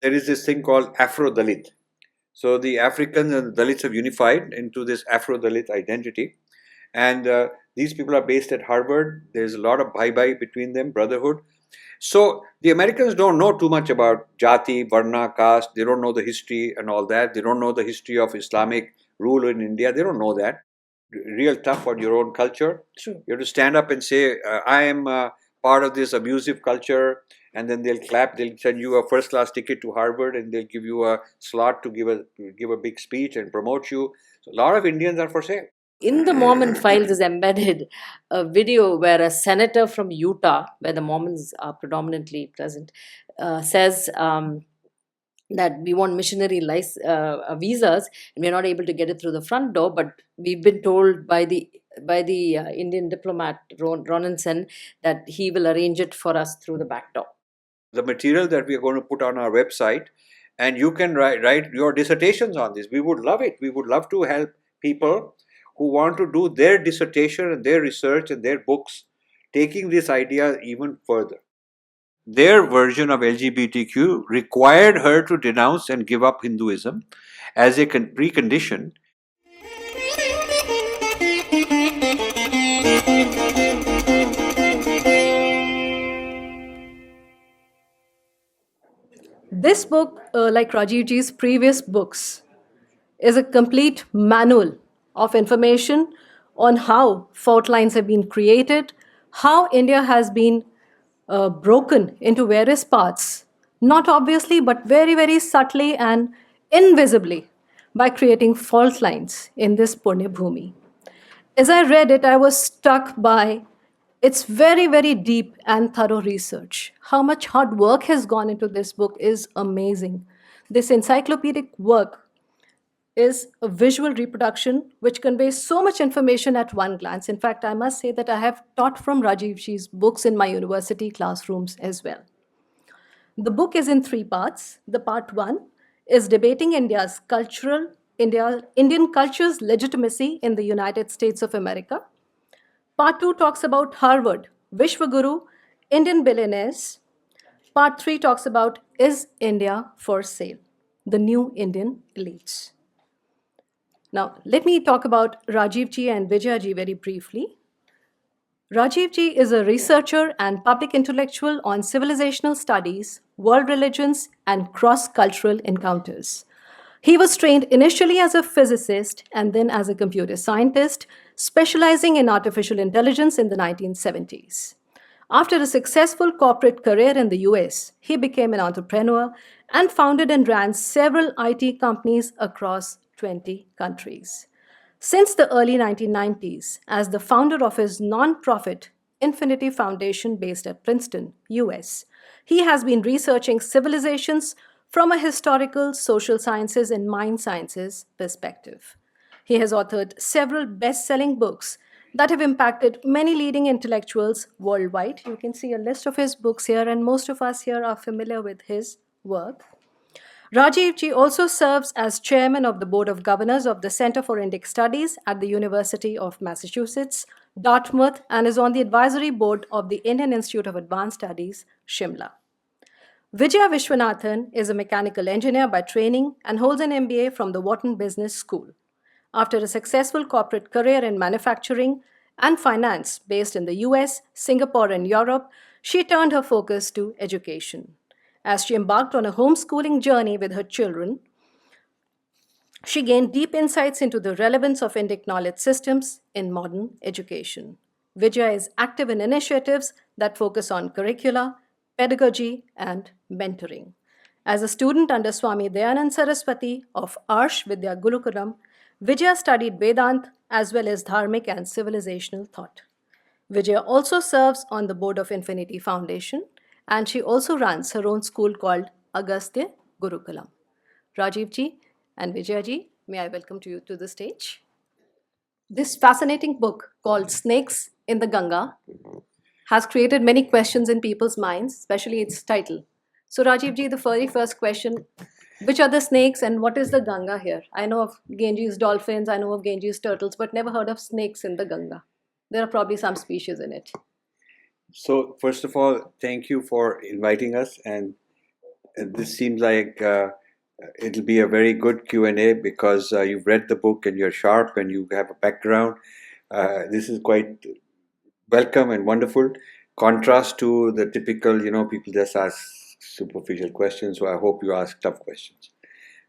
there is this thing called Afro-Dalit. So the Africans and the Dalits have unified into this Afro-Dalit identity. And these people are based at Harvard. There's a lot of bhai-bhai between them, brotherhood. So the Americans don't know too much about jati, varna, caste. They don't know the history and all that. They don't know the history of Islamic rule in India. They don't know that. Real tough on your own culture. True. You have to stand up and say, I am part of this abusive culture. And then they'll clap. They'll send you a first-class ticket to Harvard, and they'll give you a slot to give a big speech and promote you. So a lot of Indians are for sale. In the Mormon files is embedded a video where a senator from Utah, where the Mormons are predominantly present, says that we want missionary visas, and we're not able to get it through the front door. But we've been told by the Indian diplomat Ronenson that he will arrange it for us through the back door. The material that we are going to put on our website, and you can write your dissertations on this. We would love it. We would love to help people who want to do their dissertation and their research and their books, taking this idea even further. Their version of LGBTQ required her to denounce and give up Hinduism as a precondition. This book, like Rajiv Ji's previous books, is a complete manual of information on how fault lines have been created, how India has been broken into various parts, not obviously, but very, very subtly and invisibly by creating fault lines in this Punya Bhumi. As I read it, I was struck by its very, very deep and thorough research. How much hard work has gone into this book is amazing. This encyclopedic work is a visual reproduction which conveys so much information at one glance. In fact, I must say that I have taught from Rajiv Ji's books in my university classrooms as well. The book is in three parts. The part one is debating Indian culture's legitimacy in the United States of America. Part 2 talks about Harvard, Vishwaguru, Indian billionaires. Part 3 talks about Is India for Sale? The New Indian Elites. Now, let me talk about Rajiv Ji and Vijaya Ji very briefly. Rajiv Ji is a researcher and public intellectual on civilizational studies, world religions, and cross-cultural encounters. He was trained initially as a physicist and then as a computer scientist, specializing in artificial intelligence in the 1970s. After a successful corporate career in the US, he became an entrepreneur and founded and ran several IT companies across 20 countries. Since the early 1990s, as the founder of his nonprofit Infinity Foundation based at Princeton, US, he has been researching civilizations from a historical, social sciences, and mind sciences perspective. He has authored several best selling books that have impacted many leading intellectuals worldwide. You can see a list of his books here, and most of us here are familiar with his work. Rajiv Ji also serves as chairman of the Board of Governors of the Center for Indic Studies at the University of Massachusetts, Dartmouth, and is on the advisory board of the Indian Institute of Advanced Studies, Shimla. Vijaya Vishwanathan is a mechanical engineer by training and holds an MBA from the Wharton Business School. After a successful corporate career in manufacturing and finance based in the US, Singapore, and Europe, she turned her focus to education. As she embarked on a homeschooling journey with her children, she gained deep insights into the relevance of Indic knowledge systems in modern education. Vijaya is active in initiatives that focus on curricula, pedagogy, and mentoring. As a student under Swami Dayanand Saraswati of Arsh Vidya Gurukulam, Vijaya studied Vedant as well as Dharmic and civilizational thought. Vijaya also serves on the board of Infinity Foundation, and she also runs her own school called Agastya Gurukulam. Rajiv Ji and Vijaya Ji, may I welcome you to the stage. This fascinating book called Snakes in the Ganga has created many questions in people's minds, especially its title. So Rajiv Ji, the very first question, which are the snakes and what is the Ganga here? I know of Ganges dolphins, I know of Ganges turtles, but never heard of snakes in the Ganga. There are probably some species in it. So first of all, thank you for inviting us, and this seems like it'll be a very good Q&A because you've read the book and you're sharp and you have a background. This is quite welcome and wonderful. Contrast to the typical, people just ask superficial questions. So I hope you ask tough questions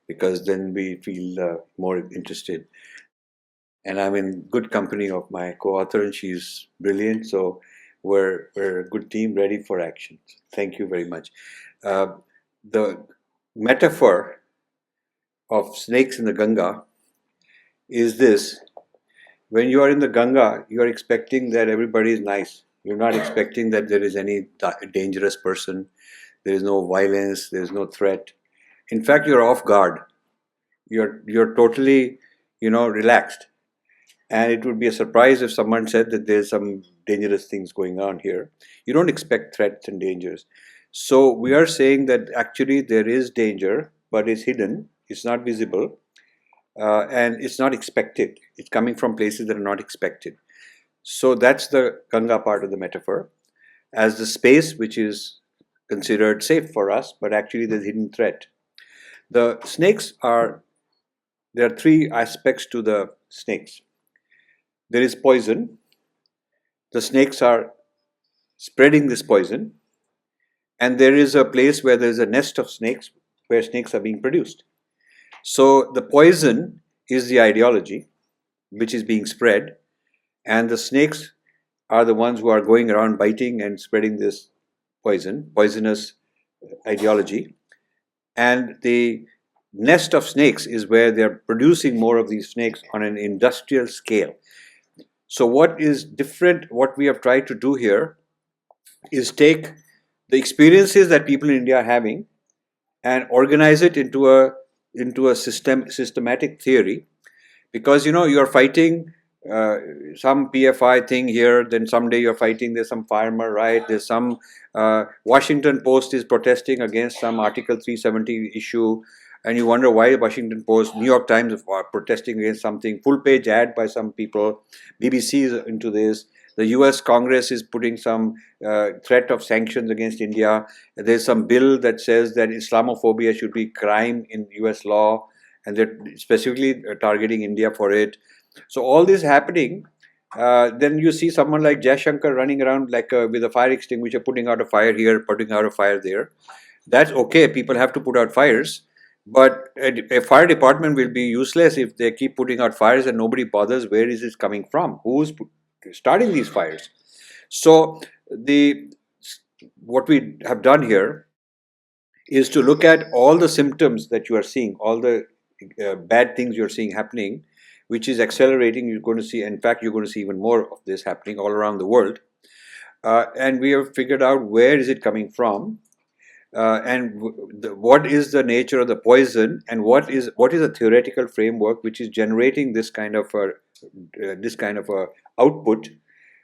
because then we feel more interested. And I'm in good company of my co-author, and she's brilliant. So we're a good team, ready for action. Thank you very much. The metaphor of snakes in the Ganga is this: when you are in the Ganga, you are expecting that everybody is nice. You're not expecting that there is any dangerous person. There is no violence. There is no threat. In fact, you're off guard. You're totally, relaxed. And it would be a surprise if someone said that there's some dangerous things going on here. You don't expect threats and dangers. So we are saying that actually there is danger, but it's hidden, it's not visible, and it's not expected. It's coming from places that are not expected. So that's the Ganga part of the metaphor, as the space which is considered safe for us, but actually there's hidden threat. The snakes there are three aspects to the snakes. There is poison. The snakes are spreading this poison. And there is a place where there is a nest of snakes, where snakes are being produced. So the poison is the ideology which is being spread, and the snakes are the ones who are going around biting and spreading this poisonous ideology. And the nest of snakes is where they're producing more of these snakes on an industrial scale. So what is different, what we have tried to do here is take the experiences that people in India are having and organize it into a systematic theory, because you're fighting some PFI thing here, then someday you're fighting there's some farmer right, there's some Washington Post is protesting against some Article 370 issue, and you wonder why Washington Post, New York Times are protesting against something, full page ad by some people, BBC is into this. The US Congress is putting some threat of sanctions against India. There's some bill that says that Islamophobia should be crime in US law, and they're specifically targeting India for it. So all this happening, then you see someone like Jaishankar running around like with a fire extinguisher, putting out a fire here, putting out a fire there. That's okay, people have to put out fires. But a fire department will be useless if they keep putting out fires and nobody bothers where is it coming from, who's starting these fires. So what we have done here is to look at all the symptoms that you are seeing, all the bad things you're seeing happening, which is accelerating. You're going to see, in fact, you're going to see even more of this happening all around the world. And we have figured out where is it coming from, and what is the nature of the poison, and what is a theoretical framework which is generating this kind of a output.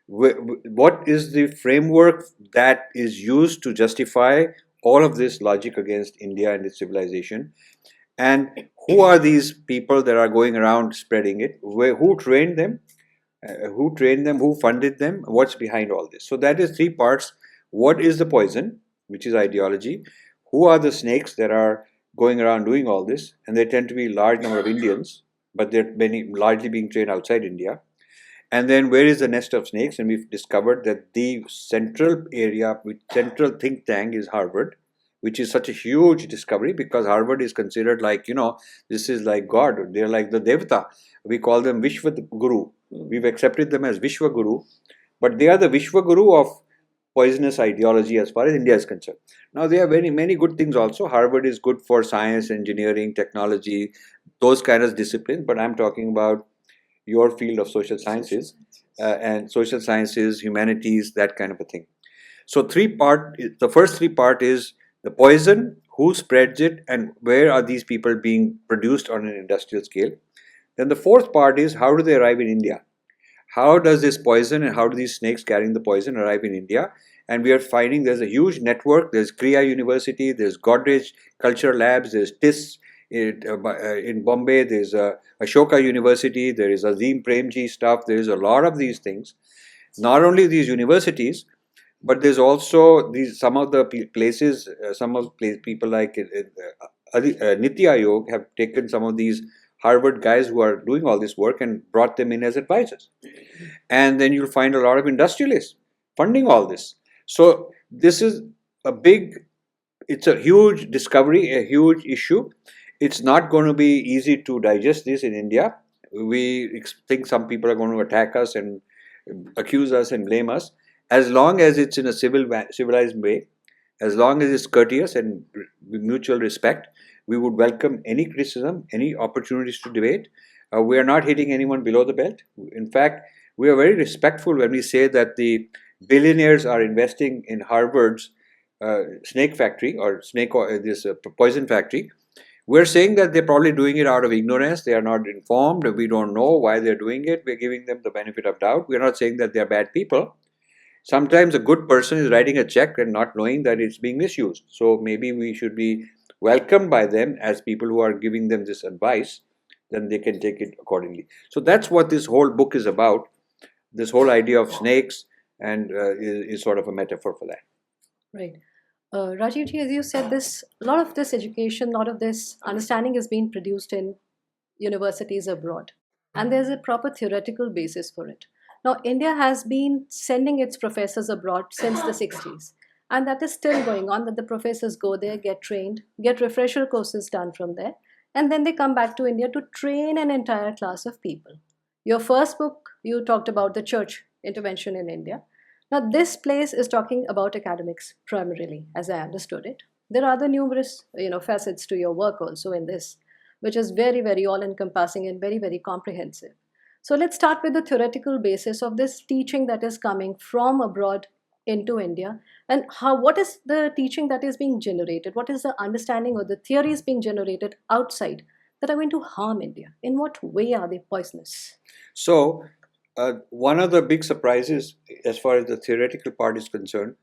What is the framework that is used to justify all of this logic against India and its civilization? And who are these people that are going around spreading it? Who trained them? Who funded them? What's behind all this? So that is three parts. What is the poison, which is ideology? Who are the snakes that are going around doing all this? And they tend to be a large number of Indians, but they're largely being trained outside India. And then where is the nest of snakes? And we've discovered that the central think tank is Harvard, which is such a huge discovery because Harvard is considered like, this is like God. They're like the Devata. We call them Vishwa Guru. We've accepted them as Vishwa Guru, but they are the Vishwa Guru of poisonous ideology as far as India is concerned. Now, there are many good things also. Harvard is good for science, engineering, technology, those kind of disciplines, but I'm talking about your field of social sciences and social sciences, humanities, that kind of a thing. So the first three part is the poison, who spreads it, and where are these people being produced on an industrial scale. Then the fourth part is how do they arrive in India? How does this poison and how do these snakes carrying the poison arrive in India? And we are finding there's a huge network. There's Kriya University, there's Godrej Culture Labs, there's TISS in Bombay, there's Ashoka University, there is Azim Premji stuff. There is a lot of these things. Not only these universities, But there's also some of the places, people like Niti Aayog have taken some of these Harvard guys who are doing all this work and brought them in as advisors. And then you'll find a lot of industrialists funding all this. So this is a big, it's a huge discovery, a huge issue. It's not going to be easy to digest this in India. We think some people are going to attack us and accuse us and blame us. As long as it's in a civilized way, as long as it's courteous and mutual respect, we would welcome any criticism, any opportunities to debate. We are not hitting anyone below the belt. In fact, we are very respectful when we say that the billionaires are investing in Harvard's snake factory or this poison factory. We're saying that they're probably doing it out of ignorance. They are not informed. We don't know why they're doing it. We're giving them the benefit of doubt. We're not saying that they're bad people. Sometimes a good person is writing a check and not knowing that it's being misused. So maybe we should be welcomed by them as people who are giving them this advice. Then they can take it accordingly. So that's what this whole book is about. This whole idea of snakes and is sort of a metaphor for that. Right. Rajiv ji, as you said, a lot of this education, a lot of this understanding is being produced in universities abroad, and there's a proper theoretical basis for it. Now, India has been sending its professors abroad since the 60s, and that is still going on, that the professors go there, get trained, get refresher courses done from there, and then they come back to India to train an entire class of people. Your first book, you talked about the church intervention in India. Now, this place is talking about academics primarily, as I understood it. There are other numerous, facets to your work also in this, which is very, very all-encompassing and very, very comprehensive. So let's start with the theoretical basis of this teaching that is coming from abroad into India, and what is the teaching that is being generated? What is the understanding or the theories being generated outside that are going to harm India? In what way are they poisonous? So, one of the big surprises, as far as the theoretical part is concerned,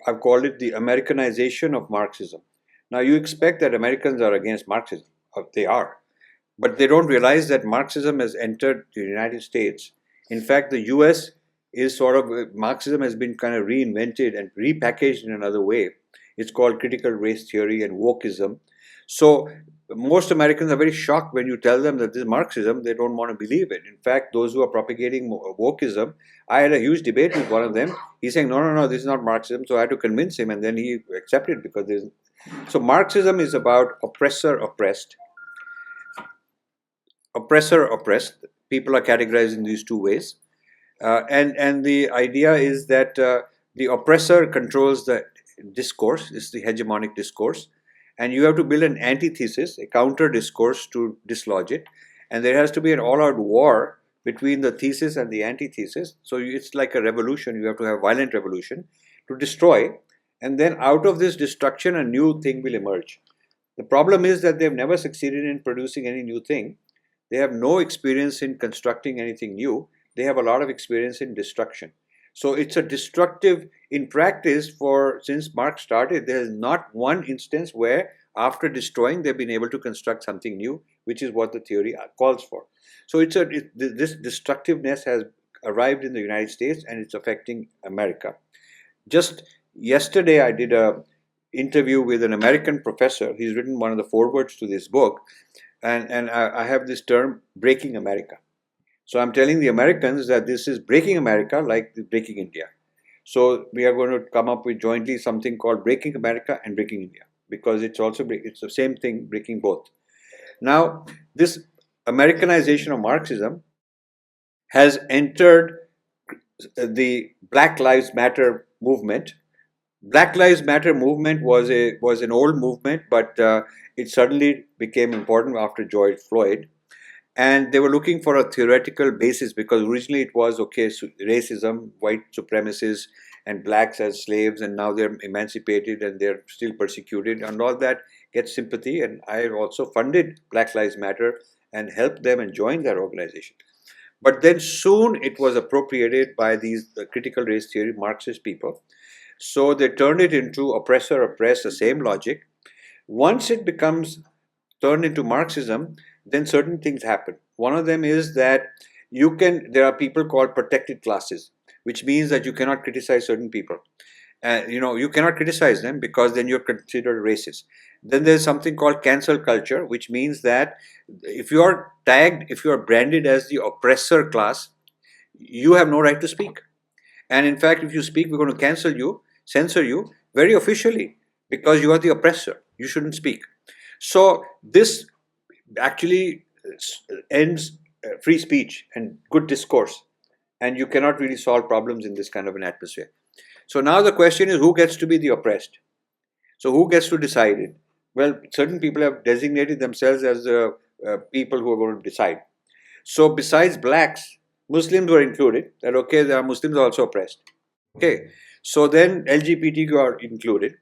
I've called it the Americanization of Marxism. Now, you expect that Americans are against Marxism. They are. But they don't realize that Marxism has entered the United States. In fact, the US is Marxism has been kind of reinvented and repackaged in another way. It's called critical race theory and wokeism. So, most Americans are very shocked when you tell them that this is Marxism. They don't want to believe it. In fact, those who are propagating wokeism, I had a huge debate with one of them. He's saying, no, this is not Marxism. So I had to convince him, and then he accepted because there's. So Marxism is about oppressor-oppressed. Oppressor-oppressed. People are categorized in these two ways. And the idea is that the oppressor controls the discourse. It's the hegemonic discourse. And you have to build an antithesis, a counter discourse to dislodge it. And there has to be an all-out war between the thesis and the antithesis. So it's like a revolution. You have to have violent revolution to destroy. And then out of this destruction, a new thing will emerge. The problem is that they've never succeeded in producing any new thing. They have no experience in constructing anything new. They have a lot of experience in destruction. So it's a destructive, in practice, since Marx started, there is not one instance where after destroying they've been able to construct something new, which is what the theory calls for. So this destructiveness has arrived in the United States and it's affecting America. Just yesterday I did an interview with an American professor. He's written one of the forewords to this book, and I have this term, breaking America. So I'm telling the Americans that this is breaking America like breaking India. So we are going to come up with jointly something called Breaking America and Breaking India, because it's the same thing, breaking both. Now, this Americanization of Marxism has entered the Black Lives Matter movement. Black Lives Matter movement was an old movement, but it suddenly became important after George Floyd. And they were looking for a theoretical basis, because originally it was, racism, white supremacists and blacks as slaves, and now they're emancipated and they're still persecuted, and all that gets sympathy. And I also funded Black Lives Matter and helped them and joined that organization. But then soon it was appropriated by the critical race theory Marxist people. So they turned it into oppressor-oppressed, the same logic. Once it becomes turned into Marxism, then certain things happen. One of them is that there are people called protected classes. which means that you cannot criticize certain people. You cannot criticize them because then you're considered racist. Then there's something called cancel culture, which means that if you are tagged, if you are branded as the oppressor class, you have no right to speak. And in fact, if you speak, we're going to cancel you, censor you very officially because you are the oppressor. You shouldn't speak. So this actually ends free speech and good discourse, and you cannot really solve problems in this kind of an atmosphere. So now the question is, who gets to be the oppressed? So who gets to decide it? Well, certain people have designated themselves as the people who are going to decide. So besides blacks, Muslims were included. That okay, there are Muslims also oppressed. Okay, so then LGBTQ are included.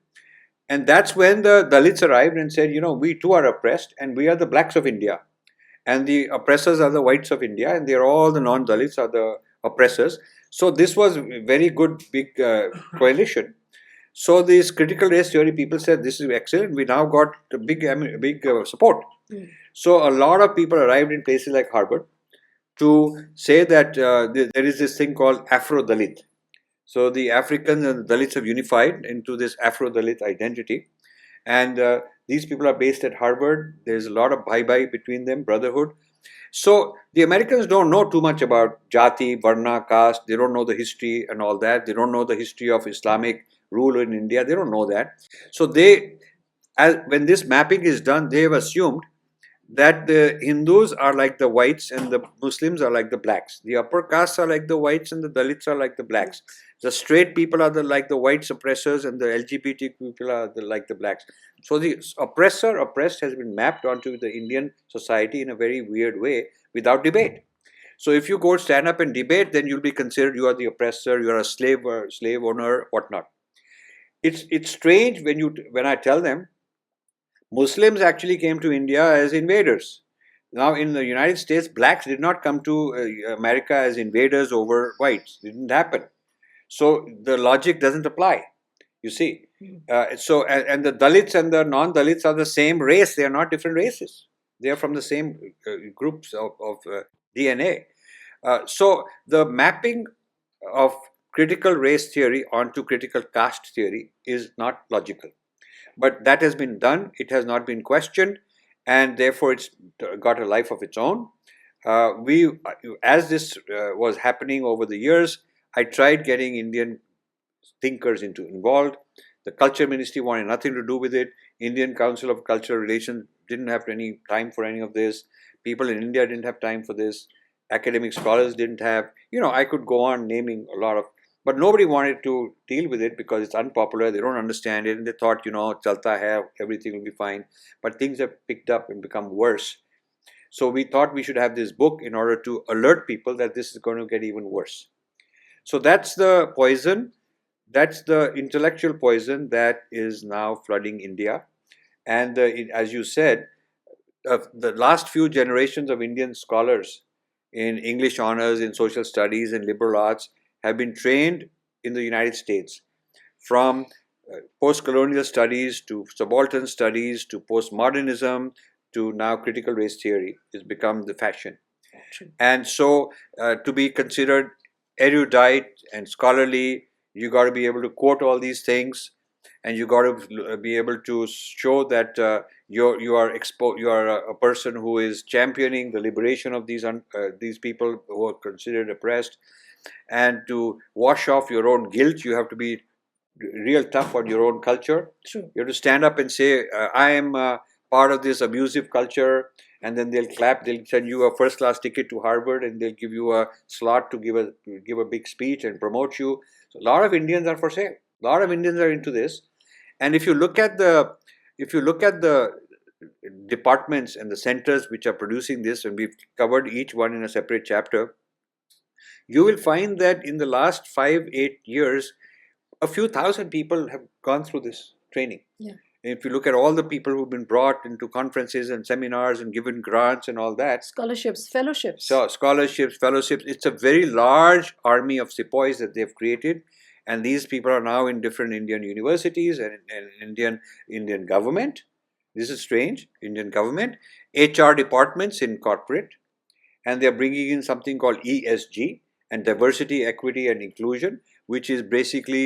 And that's when the Dalits arrived and said, we too are oppressed and we are the blacks of India. And the oppressors are the whites of India, and they're all the non-Dalits are the oppressors. So this was a very good big coalition. So this critical race theory, people said this is excellent. We now got a big support. So a lot of people arrived in places like Harvard to say that there is this thing called Afro-Dalit. So the Africans and the Dalits have unified into this Afro-Dalit identity. And these people are based at Harvard. There's a lot of bhai-bhai between them, brotherhood. So the Americans don't know too much about jati, varna, caste. They don't know the history and all that. They don't know the history of Islamic rule in India. They don't know that. So when this mapping is done, they have assumed that the Hindus are like the whites and the Muslims are like the blacks. The upper castes are like the whites and the Dalits are like the blacks. The straight people are like the white suppressors and the LGBT people are like the blacks. So the oppressed has been mapped onto the Indian society in a very weird way without debate. So if you go stand up and debate, then you'll be considered you are the oppressor, you are a slave or slave owner, whatnot. It's strange when I tell them Muslims actually came to India as invaders. Now, in the United States, blacks did not come to America as invaders over whites. It didn't happen. So the logic doesn't apply. You see, and the Dalits and the non-Dalits are the same race. They are not different races. They are from the same groups of DNA. So the mapping of critical race theory onto critical caste theory is not logical. But that has been done. It has not been questioned, and therefore it's got a life of its own. As this was happening over the years, I tried getting Indian thinkers involved. The Culture Ministry wanted nothing to do with it. Indian Council of Cultural Relations didn't have any time for any of this. People in India didn't have time for this. Academic scholars didn't have. I could go on naming a lot of. But nobody wanted to deal with it because it's unpopular. They don't understand it. And they thought, chalta hai, everything will be fine. But things have picked up and become worse. So we thought we should have this book in order to alert people that this is going to get even worse. So that's the poison. That's the intellectual poison that is now flooding India. And as you said, the last few generations of Indian scholars in English honors, in social studies, and liberal arts have been trained in the United States, from post-colonial studies to subaltern studies to postmodernism to now critical race theory has become the fashion. And so to be considered erudite and scholarly, you got to be able to quote all these things, and you got to be able to show that you are a person who is championing the liberation of these people who are considered oppressed. And to wash off your own guilt, you have to be real tough on your own culture. True. You have to stand up and say, I am part of this abusive culture, and then they'll clap. They'll send you a first-class ticket to Harvard, and they'll give you a slot to give a big speech and promote you. So a lot of Indians are for sale. A lot of Indians are into this. And if you look at the departments and the centers which are producing this, and we've covered each one in a separate chapter, you will find that in the last 5-8 years, a few thousand people have gone through this training. Yeah. If you look at all the people who've been brought into conferences and seminars and given grants and all that. Scholarships, fellowships. So scholarships, fellowships, it's a very large army of sepoys that they've created. And these people are now in different Indian universities and Indian government. This is strange. Indian government, HR departments in corporate. And they're bringing in something called ESG. and diversity, equity, and inclusion, which is basically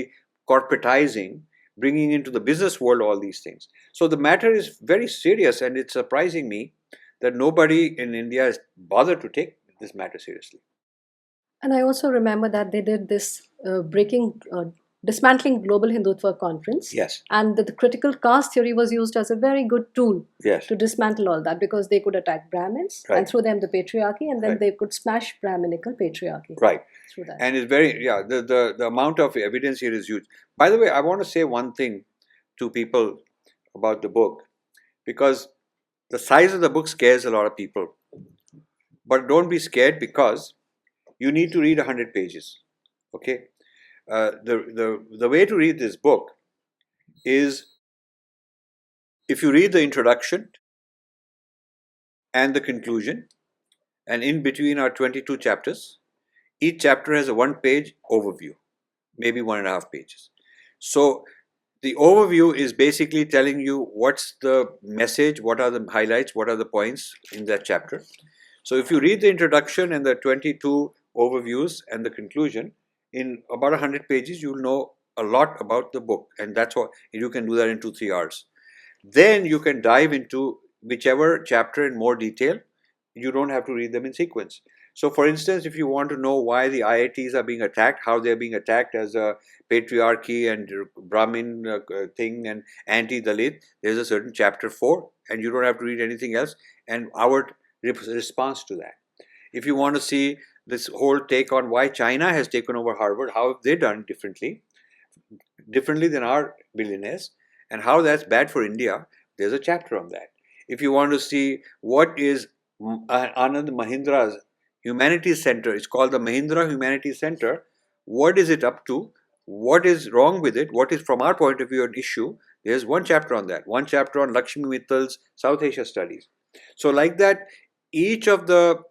corporatizing, bringing into the business world all these things. So the matter is very serious, and it's surprising me that nobody in India has bothered to take this matter seriously. And I also remember that they did this dismantling global Hindutva conference. Yes, And that the critical caste theory was used as a very good tool yes, to dismantle all that, because they could attack Brahmins Right. and through them the patriarchy, and then Right. they could smash Brahminical patriarchy right. through that. And it's very, yeah, the amount of evidence here is huge. By the way, I want to say one thing to people about the book, because the size of the book scares a lot of people. But don't be scared, because you need to read 100 pages. Okay? The way to read this book is, if you read the introduction and the conclusion, and in between are 22 chapters. Each chapter has a 1-page overview, maybe 1.5 pages. So the overview is basically telling you what's the message, what are the highlights, what are the points in that chapter. So if you read the introduction and the 22 overviews and the conclusion, in about 100 pages, you'll know a lot about the book, and that's what you can do that in 2-3 hours. Then you can dive into whichever chapter in more detail. You don't have to read them in sequence. So for instance, if you want to know why the IITs are being attacked, how they're being attacked as a patriarchy and Brahmin thing and anti-Dalit, there's a certain chapter 4, and you don't have to read anything else, and our response to that. If you want to see this whole take on why China has taken over Harvard, how have they done differently than our billionaires, and how that's bad for India, there's a chapter on that. If you want to see what is Anand Mahindra's Humanities Center, it's called the Mahindra Humanities Center, what is it up to, what is wrong with it, what is from our point of view an issue, there's one chapter on that, one chapter on Lakshmi Mittal's South Asia studies. So like that, each of the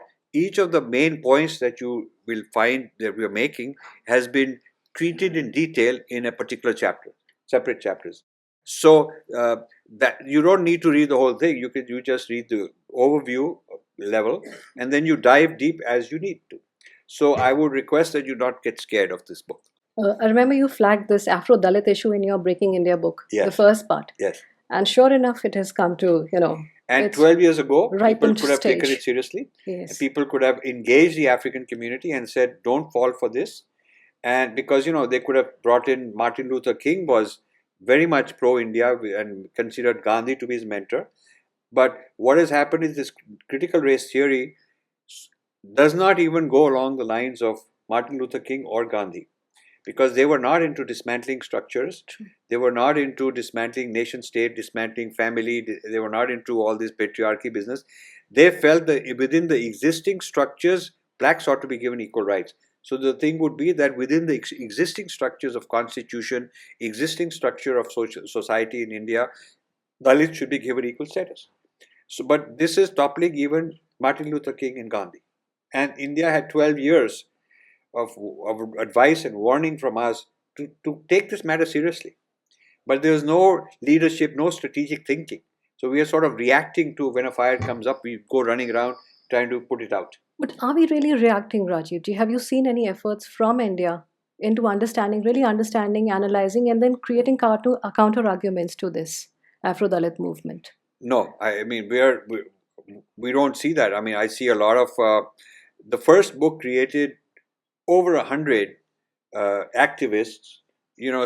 main points that you will find that we are making has been treated in detail in a particular chapter, separate chapters. So that you don't need to read the whole thing. You just read the overview level, and then you dive deep as you need to. So I would request that you not get scared of this book. I remember you flagged this Afro-Dalit issue in your Breaking India book, the Yes. first part. Yes. And sure enough, it has come to, And it's 12 years ago, people ripened could have taken stage. it seriously. Yes. People could have engaged the African community and said, don't fall for this. And because, they could have brought in Martin Luther King, was very much pro-India and considered Gandhi to be his mentor. But what has happened is this critical race theory does not even go along the lines of Martin Luther King or Gandhi, because they were not into dismantling structures. True. They were not into dismantling nation state, dismantling family. They were not into all this patriarchy business. They felt that within the existing structures, blacks ought to be given equal rights. So the thing would be that within the existing structures of constitution, existing structure of society in India, Dalits should be given equal status. So, but this is toppling even Martin Luther King and Gandhi. And India had 12 years of advice and warning from us to take this matter seriously. But there is no leadership, no strategic thinking. So we are sort of reacting to when a fire comes up, we go running around trying to put it out. But are we really reacting, Rajiv? Have you seen any efforts from India into really understanding, analyzing, and then creating counter arguments to this Afro-Dalit movement? No, I mean, we don't see that. I mean, I see a lot of, the first book created over 100 activists,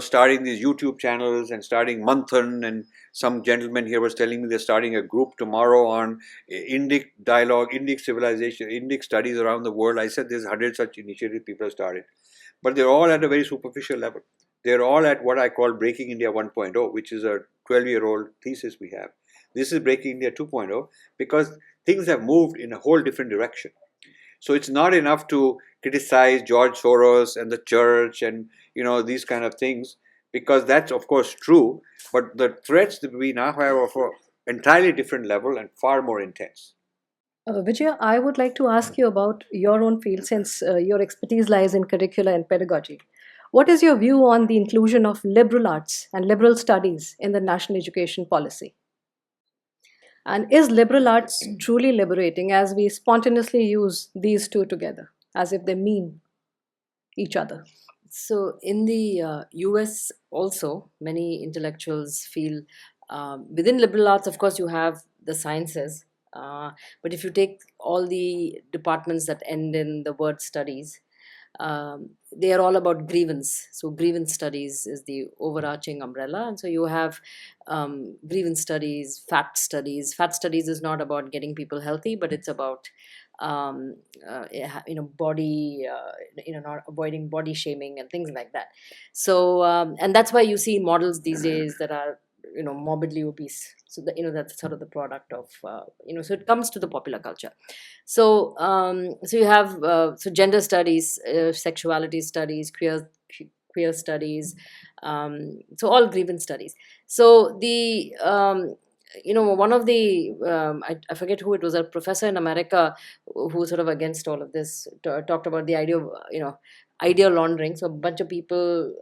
starting these YouTube channels and starting Manthan, and some gentleman here was telling me they're starting a group tomorrow on Indic dialogue, Indic civilization, Indic studies around the world. I said there's 100 such initiatives people have started, but they're all at a very superficial level. They're all at what I call Breaking India 1.0, which is a 12-year-old thesis we have. This is Breaking India 2.0 because things have moved in a whole different direction. So it's not enough to criticize George Soros and the church and these kind of things, because that's of course true, but the threats that we now have are for entirely different level and far more intense. Vijaya, I would like to ask you about your own field, since your expertise lies in curricula and pedagogy. What is your view on the inclusion of liberal arts and liberal studies in the national education policy? And is liberal arts truly liberating, as we spontaneously use these two together, as if they mean each other? So in the US also, many intellectuals feel within liberal arts, of course, you have the sciences. But if you take all the departments that end in the word studies, they are all about grievance. So grievance studies is the overarching umbrella, and so you have grievance studies, fat studies. Fat studies is not about getting people healthy, but it's about body, not avoiding body shaming and things like that. So and that's why you see models these days that are morbidly obese. So that's sort of the product of so it comes to the popular culture. So so you have so gender studies, sexuality studies, queer studies, so all grievance studies. So the one of the I forget who it was, a professor in America who sort of against all of this talked about the idea of idea laundering. So a bunch of people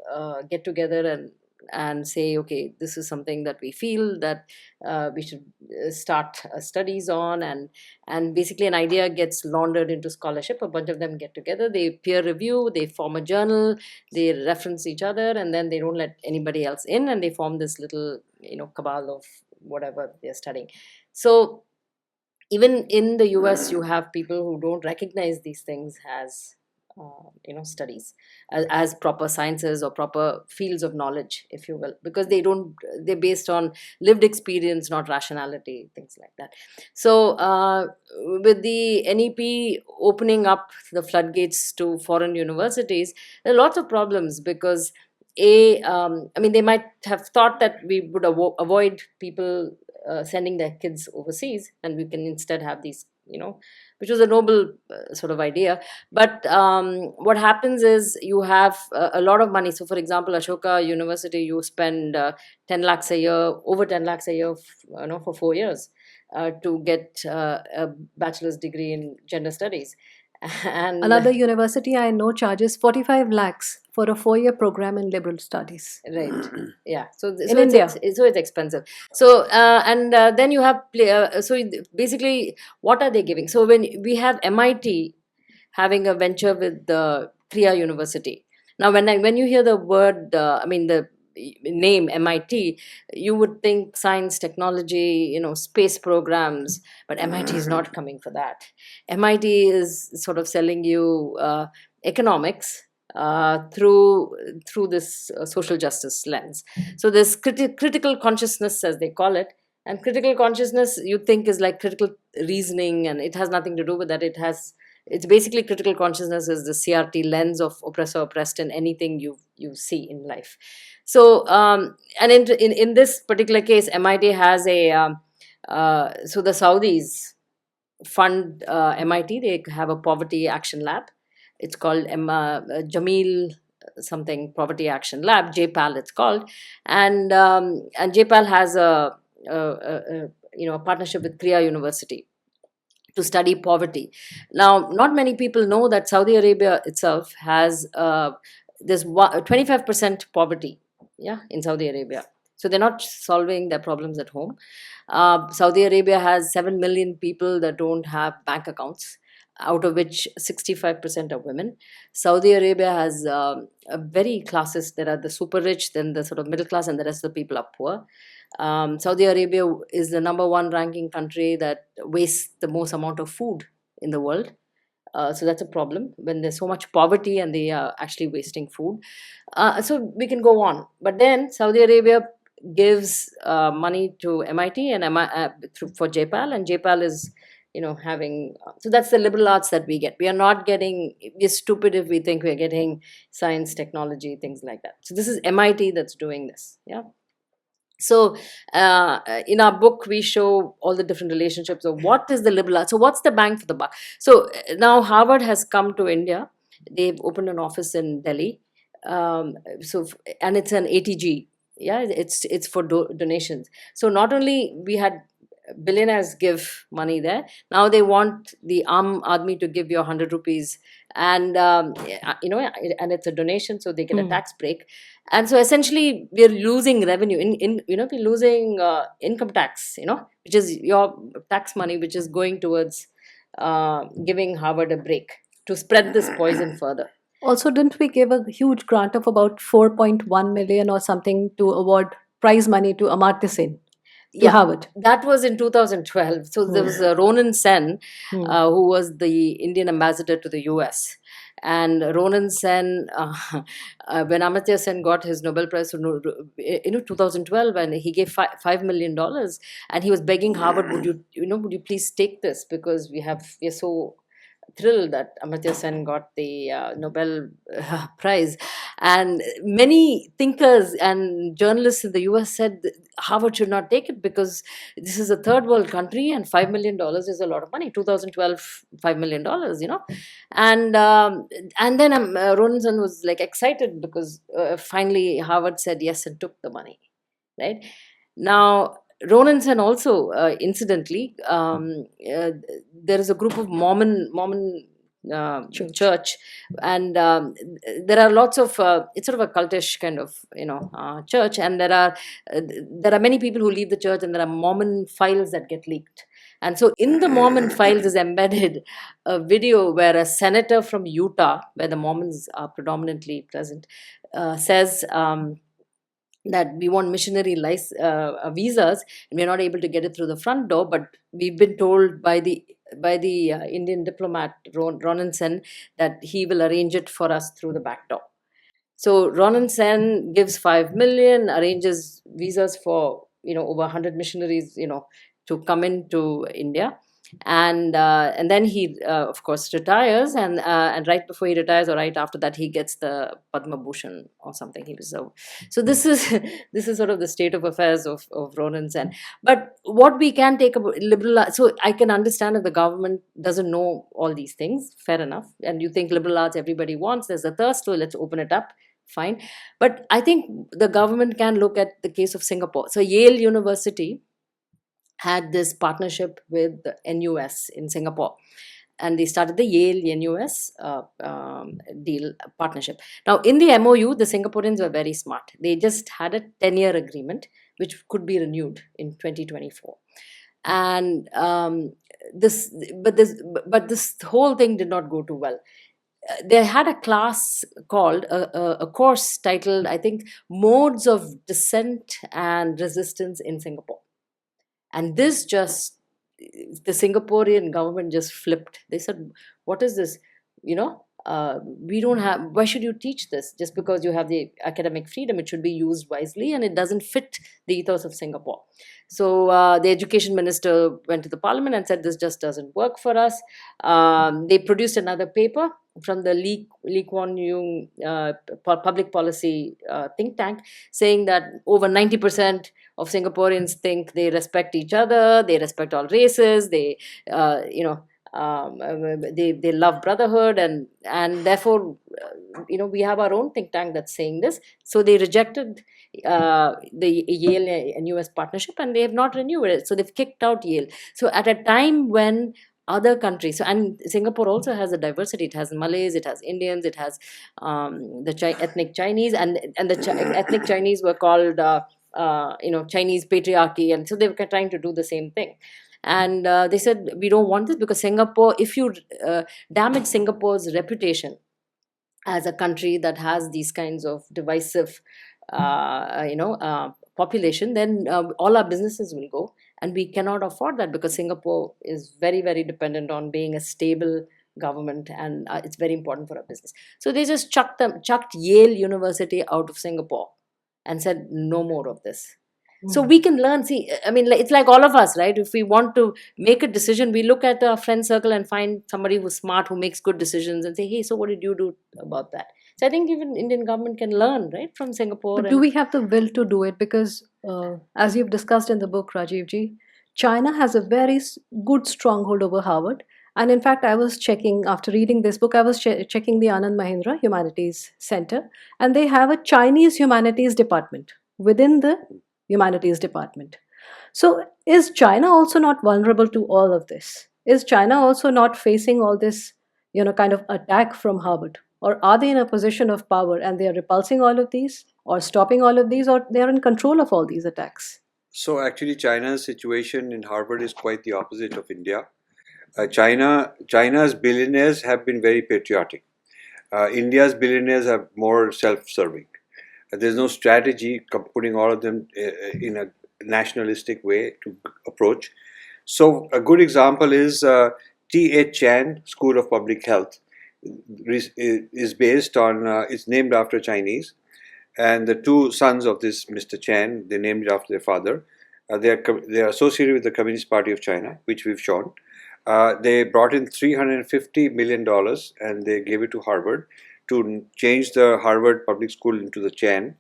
get together and say, okay, this is something that we feel that we should start studies on, and basically an idea gets laundered into scholarship. A bunch of them get together, they peer review, they form a journal, they reference each other, and then they don't let anybody else in, and they form this little cabal of whatever they're studying. So even in the US, you have people who don't recognize these things as studies, as proper sciences or proper fields of knowledge, if you will, because they're based on lived experience, not rationality, things like that. So with the NEP opening up the floodgates to foreign universities, there are lots of problems because I mean, they might have thought that we would avoid people sending their kids overseas, and we can instead have these, which was a noble sort of idea. But what happens is you have a lot of money. So, for example, Ashoka University, you spend 10 lakhs a year, over 10 lakhs a year, for 4 years to get a bachelor's degree in gender studies. And Another university I know charges 45 lakhs for a 4-year program in liberal studies. right, yeah. So In India. so it's expensive. So and then you have basically, what are they giving? So when we have MIT having a venture with the Kriya University. Now, when you hear the word, the name MIT, you would think science, technology, space programs, but MIT is not coming for that. MIT is sort of selling you economics through this social justice lens. So this critical consciousness, as they call it, and critical consciousness you think is like critical reasoning, and it has nothing to do with that. It's basically critical consciousness is the CRT lens of oppressor oppressed in anything you see in life. So and in this particular case, MIT has so the Saudis fund MIT. They have a poverty action lab. It's called Jameel something Poverty Action Lab, JPAL it's called, and JPAL has a partnership with Kriya University to study poverty. Now, not many people know that Saudi Arabia itself has this 25% poverty, in Saudi Arabia. So they're not solving their problems at home. Saudi Arabia has 7 million people that don't have bank accounts, out of which 65% are women. Saudi Arabia has a very classist. There are the super rich, then the sort of middle class, and the rest of the people are poor. Saudi Arabia is the number one ranking country that wastes the most amount of food in the world. So that's a problem when there's so much poverty and they are actually wasting food. So we can go on. But then Saudi Arabia gives money to MIT and for JPAL, and JPAL is having, so that's the liberal arts that we get. We're stupid if we think we're getting science, technology, things like that. So this is MIT that's doing this. So in our book we show all the different relationships of what is the liberal arts. So what's the bang for the buck? So now Harvard has come to India. They've opened an office in Delhi. And it's an ATG. It's for donations. So not only we had billionaires give money there, now they want the Aam Aadmi to give you 100 rupees, and and it's a donation, so they get a tax break. And so essentially we're losing revenue we're losing income tax, which is your tax money, which is going towards giving Harvard a break to spread this poison further. Also, didn't we give a huge grant of about 4.1 million or something to award prize money to Amartya Sen to Yeah, Harvard? that was in 2012. So there was Ronan Sen, who was the Indian ambassador to the US. And Ronan Sen, when Amartya Sen got his Nobel Prize, 2012, and he gave $5 million, and he was begging Harvard, would you please take this, because we're so thrilled that Amartya Sen got the Nobel Prize. And many thinkers and journalists in the US said that Harvard should not take it because this is a third world country and $5 million is a lot of money. 2012, $5 million. And then Ronson was like excited because finally Harvard said yes and took the money, right? Now, Ronanson also, incidentally, there is a group of Mormon church, and there are lots of. It's sort of a cultish kind of church, and there are many people who leave the church, and there are Mormon files that get leaked. And so, in the Mormon files is embedded a video where a senator from Utah, where the Mormons are predominantly present, says. That we want missionary visas, and we're not able to get it through the front door, but we've been told by the Indian diplomat Ronan Sen that he will arrange it for us through the back door. So Ronan Sen gives 5 million, arranges visas for over 100 missionaries to come into India, and then he of course retires, and right before he retires or right after that he gets the Padma Bhushan or something he deserved. So this is this is sort of the state of affairs of Ronan Sen. But what we can take about liberal, so I can understand if the government doesn't know all these things, fair enough, and you think liberal arts everybody wants, there's a thirst, so let's open it up, fine. But I think the government can look at the case of Singapore. So Yale University had this partnership with the NUS in Singapore, and they started the Yale NUS deal partnership. Now, in the MOU, the Singaporeans were very smart. They just had a 10-year agreement which could be renewed in 2024. And this whole thing did not go too well. They had a class called a course titled, I think, Modes of Dissent and Resistance in Singapore. And this just, the Singaporean government just flipped. They said, what is this? We don't have, why should you teach this? Just because you have the academic freedom, it should be used wisely, and it doesn't fit the ethos of Singapore. So the education minister went to the parliament and said, this just doesn't work for us. They produced another paper from the Lee Kuan Yew public policy think tank, saying that over 90% of Singaporeans think they respect each other, they respect all races, they love brotherhood, and therefore we have our own think tank that's saying this. So they rejected the Yale and US partnership, and they have not renewed it. So they've kicked out Yale. So at a time when other countries, and Singapore also has a diversity. It has Malays, it has Indians, it has the ethnic Chinese, and the ethnic Chinese were called Chinese patriarchy, and so they were trying to do the same thing. And they said, we don't want this because Singapore, if you damage Singapore's reputation as a country that has these kinds of divisive population, then all our businesses will go, and we cannot afford that because Singapore is very, very dependent on being a stable government, and it's very important for our business. So they just chucked Yale University out of Singapore and said, no more of this. So we can learn. See, I mean, it's like all of us, right? If we want to make a decision, we look at our friend circle and find somebody who's smart, who makes good decisions, and say, hey, so what did you do about that? So I think even Indian government can learn, right, from Singapore. But do we have the will to do it? Because as you've discussed in the book, Rajivji, China has a very good stronghold over Harvard. And in fact, I was checking, after reading this book, I was checking the Anand Mahindra Humanities Center, and they have a Chinese humanities department within the humanities department. So is China also not vulnerable to all of this? Is China also not facing all this, kind of attack from Harvard? Or are they in a position of power and they are repulsing all of these, or stopping all of these, or they are in control of all these attacks? So actually China's situation in Harvard is quite the opposite of India. China's billionaires have been very patriotic. India's billionaires are more self-serving. There's no strategy putting all of them in a nationalistic way to approach. So a good example is T.H. Chan School of Public Health is based on, it's named after Chinese. And the two sons of this Mr. Chan, they named it after their father. They are associated with the Communist Party of China, which we've shown. They brought in $350 million and they gave it to Harvard to change the Harvard public school into the Chan.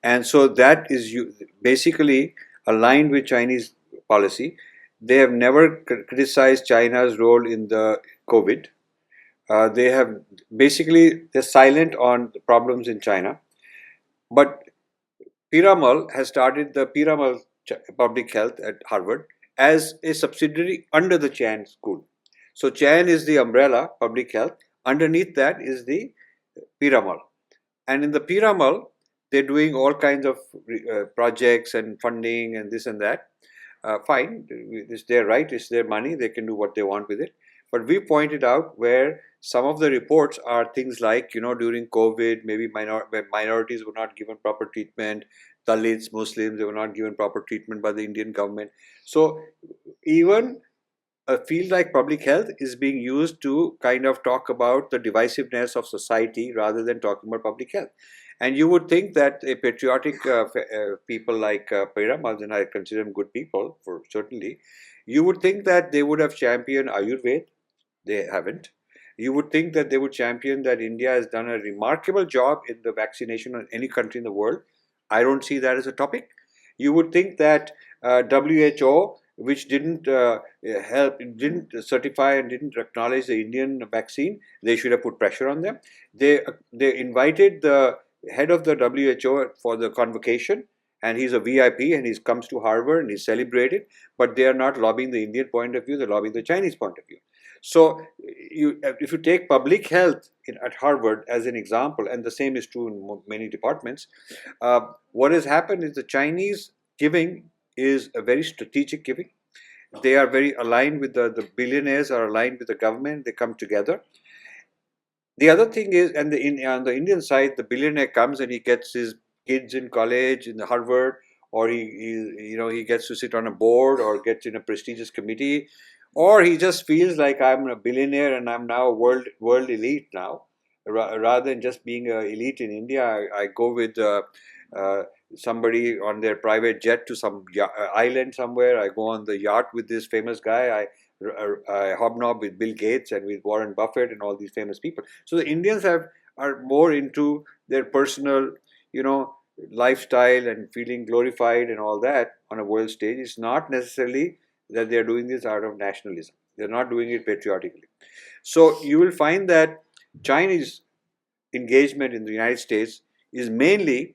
And so that is basically aligned with Chinese policy. They have never criticized China's role in the COVID. They have basically, they're silent on the problems in China. But Piramal has started the Piramal Public Health at Harvard as a subsidiary under the Chan school. So Chan is the umbrella, public health. Underneath that is the Piramal. And in the Piramal, they're doing all kinds of projects and funding and this and that. Fine, it's their right, it's their money, they can do what they want with it. But we pointed out where some of the reports are things like, during COVID, maybe minorities were not given proper treatment, Dalits, Muslims, they were not given proper treatment by the Indian government. So even a field like public health is being used to kind of talk about the divisiveness of society rather than talking about public health. And you would think that a patriotic people like Piramal, and I consider them good people, for certainly, you would think that they would have championed Ayurveda. They haven't. You would think that they would champion that India has done a remarkable job in the vaccination of any country in the world. I don't see that as a topic. You would think that WHO, which didn't didn't certify and didn't acknowledge the Indian vaccine, they should have put pressure on them. They invited the head of the WHO for the convocation, and he's a VIP and he comes to Harvard and he's celebrated, but they are not lobbying the Indian point of view, they're lobbying the Chinese point of view. So if you take public health at Harvard as an example, and the same is true in many departments, what has happened is the Chinese giving is a very strategic giving. They are very aligned with the billionaires are aligned with the government, they come together. The other thing is, and on the Indian side, the billionaire comes and he gets his kids in college, in the Harvard, or he gets to sit on a board or gets in a prestigious committee, or he just feels like I'm a billionaire and I'm now a world elite now. Rather than just being an elite in India, I go with somebody on their private jet to some island somewhere. I go on the yacht with this famous guy. I hobnob with Bill Gates and with Warren Buffett and all these famous people. So the Indians are more into their personal, lifestyle and feeling glorified and all that on a world stage. It's not necessarily that they're doing this out of nationalism. They're not doing it patriotically. So you will find that Chinese engagement in the United States is mainly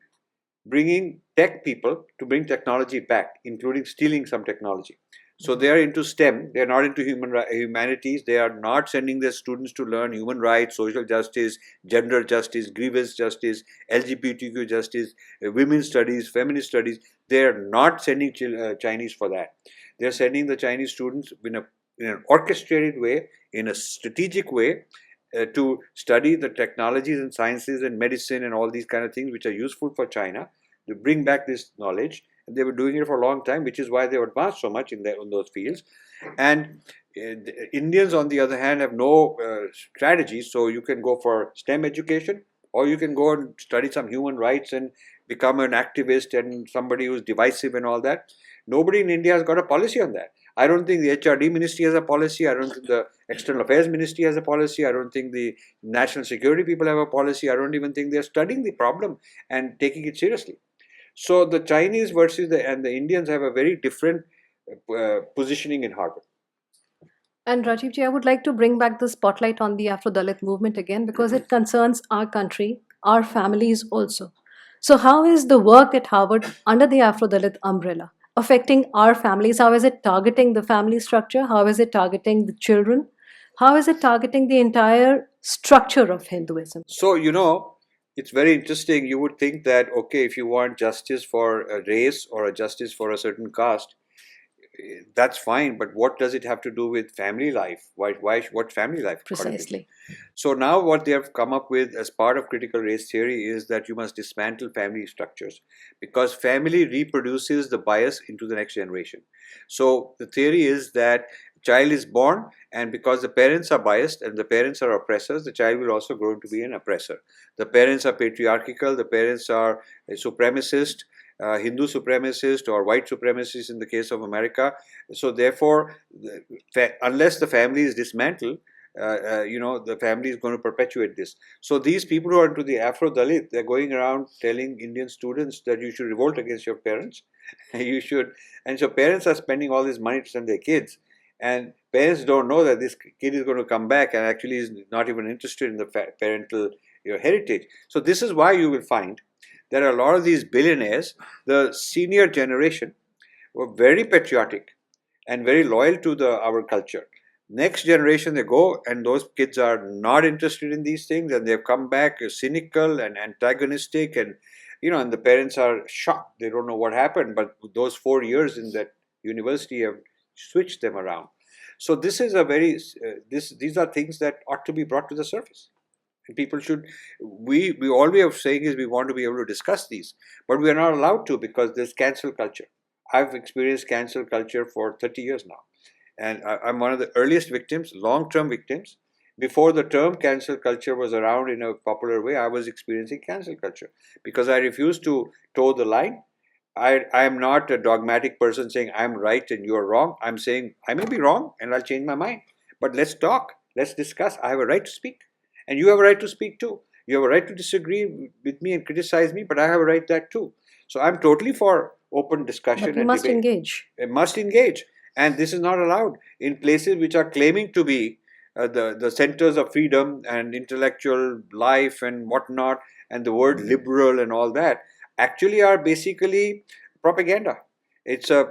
bringing tech people to bring technology back, including stealing some technology. So they are into STEM, they are not into humanities, they are not sending their students to learn human rights, social justice, gender justice, grievance justice, LGBTQ justice, women's studies, feminist studies. They are not sending Chinese for that. They are sending the Chinese students in an orchestrated way, in a strategic way, to study the technologies and sciences and medicine and all these kind of things which are useful for China, to bring back this knowledge. And they were doing it for a long time, which is why they have advanced so much in those fields. And Indians, on the other hand, have no strategy. So you can go for STEM education, or you can go and study some human rights and become an activist and somebody who's divisive and all that. Nobody in India has got a policy on that. I don't think the HRD ministry has a policy. I don't think the External Affairs ministry has a policy. I don't think the national security people have a policy. I don't even think they're studying the problem and taking it seriously. So the Chinese versus the Indians have a very different positioning in Harvard. And Rajivji, I would like to bring back the spotlight on the Afro-Dalit movement again because it concerns our country, our families also. So how is the work at Harvard under the Afro-Dalit umbrella affecting our families? How is it targeting the family structure? How is it targeting the children? How is it targeting the entire structure of Hinduism? So, it's very interesting. You would think that, okay, if you want justice for a race or a justice for a certain caste, That's fine, but what does it have to do with family life? What family life? according to you? Precisely. So now what they have come up with as part of critical race theory is that you must dismantle family structures because family reproduces the bias into the next generation. So the theory is that child is born, and because the parents are biased and the parents are oppressors, the child will also grow to be an oppressor. The parents are patriarchal, the parents are supremacist, Hindu supremacist or white supremacist in the case of America. So therefore, unless the family is dismantled, the family is going to perpetuate this. So these people who are into the Afro-Dalit, they're going around telling Indian students that you should revolt against your parents. You should, and so parents are spending all this money to send their kids, and parents don't know that this kid is going to come back and actually is not even interested in the parental heritage. So this is why you will find that a lot of these billionaires, the senior generation, were very patriotic and very loyal to our culture. Next generation, they go and those kids are not interested in these things, and they've come back cynical and antagonistic, and and the parents are shocked. They don't know what happened, but those 4 years in that university have switched them around. So this is a very these are things that ought to be brought to the surface. And people should, we all we are saying is we want to be able to discuss these, but we are not allowed to because there's cancel culture. I've experienced cancel culture for 30 years now. And I'm one of the earliest victims, long-term victims. Before the term cancel culture was around in a popular way, I was experiencing cancel culture because I refused to toe the line. I am not a dogmatic person saying I'm right and you're wrong. I'm saying I may be wrong and I'll change my mind. But let's talk, let's discuss. I have a right to speak. And you have a right to speak too. You have a right to disagree with me and criticize me, but I have a right that too. So I'm totally for open discussion But we and must debate. engage. It must engage. And this is not allowed in places which are claiming to be the centers of freedom and intellectual life and whatnot, and the word liberal and all that actually are basically propaganda. It's the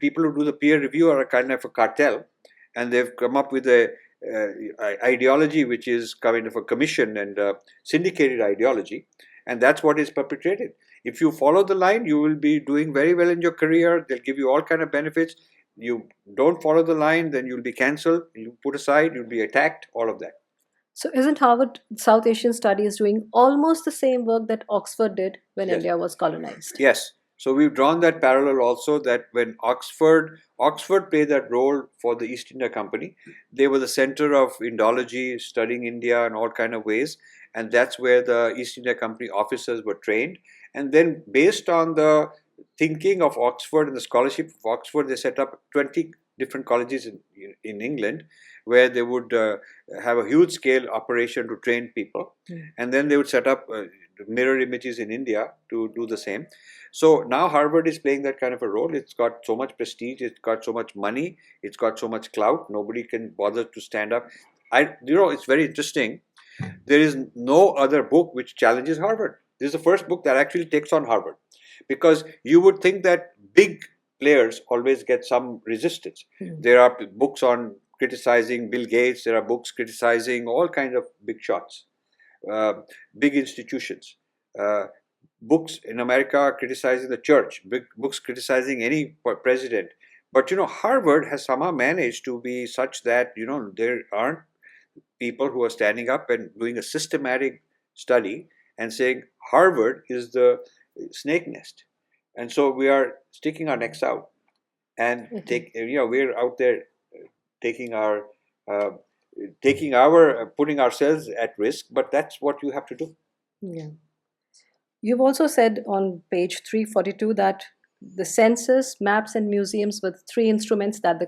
people who do the peer review are a kind of a cartel, and they've come up with a ideology which is kind of a commission and a syndicated ideology, and that's what is perpetrated. If you follow the line, you will be doing very well in your career. They'll give you all kind of benefits. You don't follow the line, then you'll be cancelled, you'll be put aside, you'll be attacked, all of that. So isn't Harvard South Asian Studies doing almost the same work that Oxford did when Yes. India was colonized? Yes. So we've drawn that parallel also, that when Oxford played that role for the East India Company, they were the center of Indology, studying India in all kind of ways, and that's where the East India Company officers were trained. And then based on the thinking of Oxford and the scholarship of Oxford, they set up 20 different colleges in England where they would have a huge scale operation to train people. And then they would set up mirror images in India to do the same. So now Harvard is playing that kind of a role. It's got so much prestige, it's got so much money, it's got so much clout, nobody can bother to stand up. It's very interesting. There is no other book which challenges Harvard. This is the first book that actually takes on Harvard, because you would think that big players always get some resistance. There are books on criticizing Bill Gates, there are books criticizing all kinds of big shots, big institutions, books in America criticizing the church, big books criticizing any president. But Harvard has somehow managed to be such that there aren't people who are standing up and doing a systematic study and saying Harvard is the snake nest. And so we are sticking our necks out and we're out there taking our putting ourselves at risk, but that's what you have to do. Yeah. You've also said on page 342 that the census, maps, and museums were three instruments that the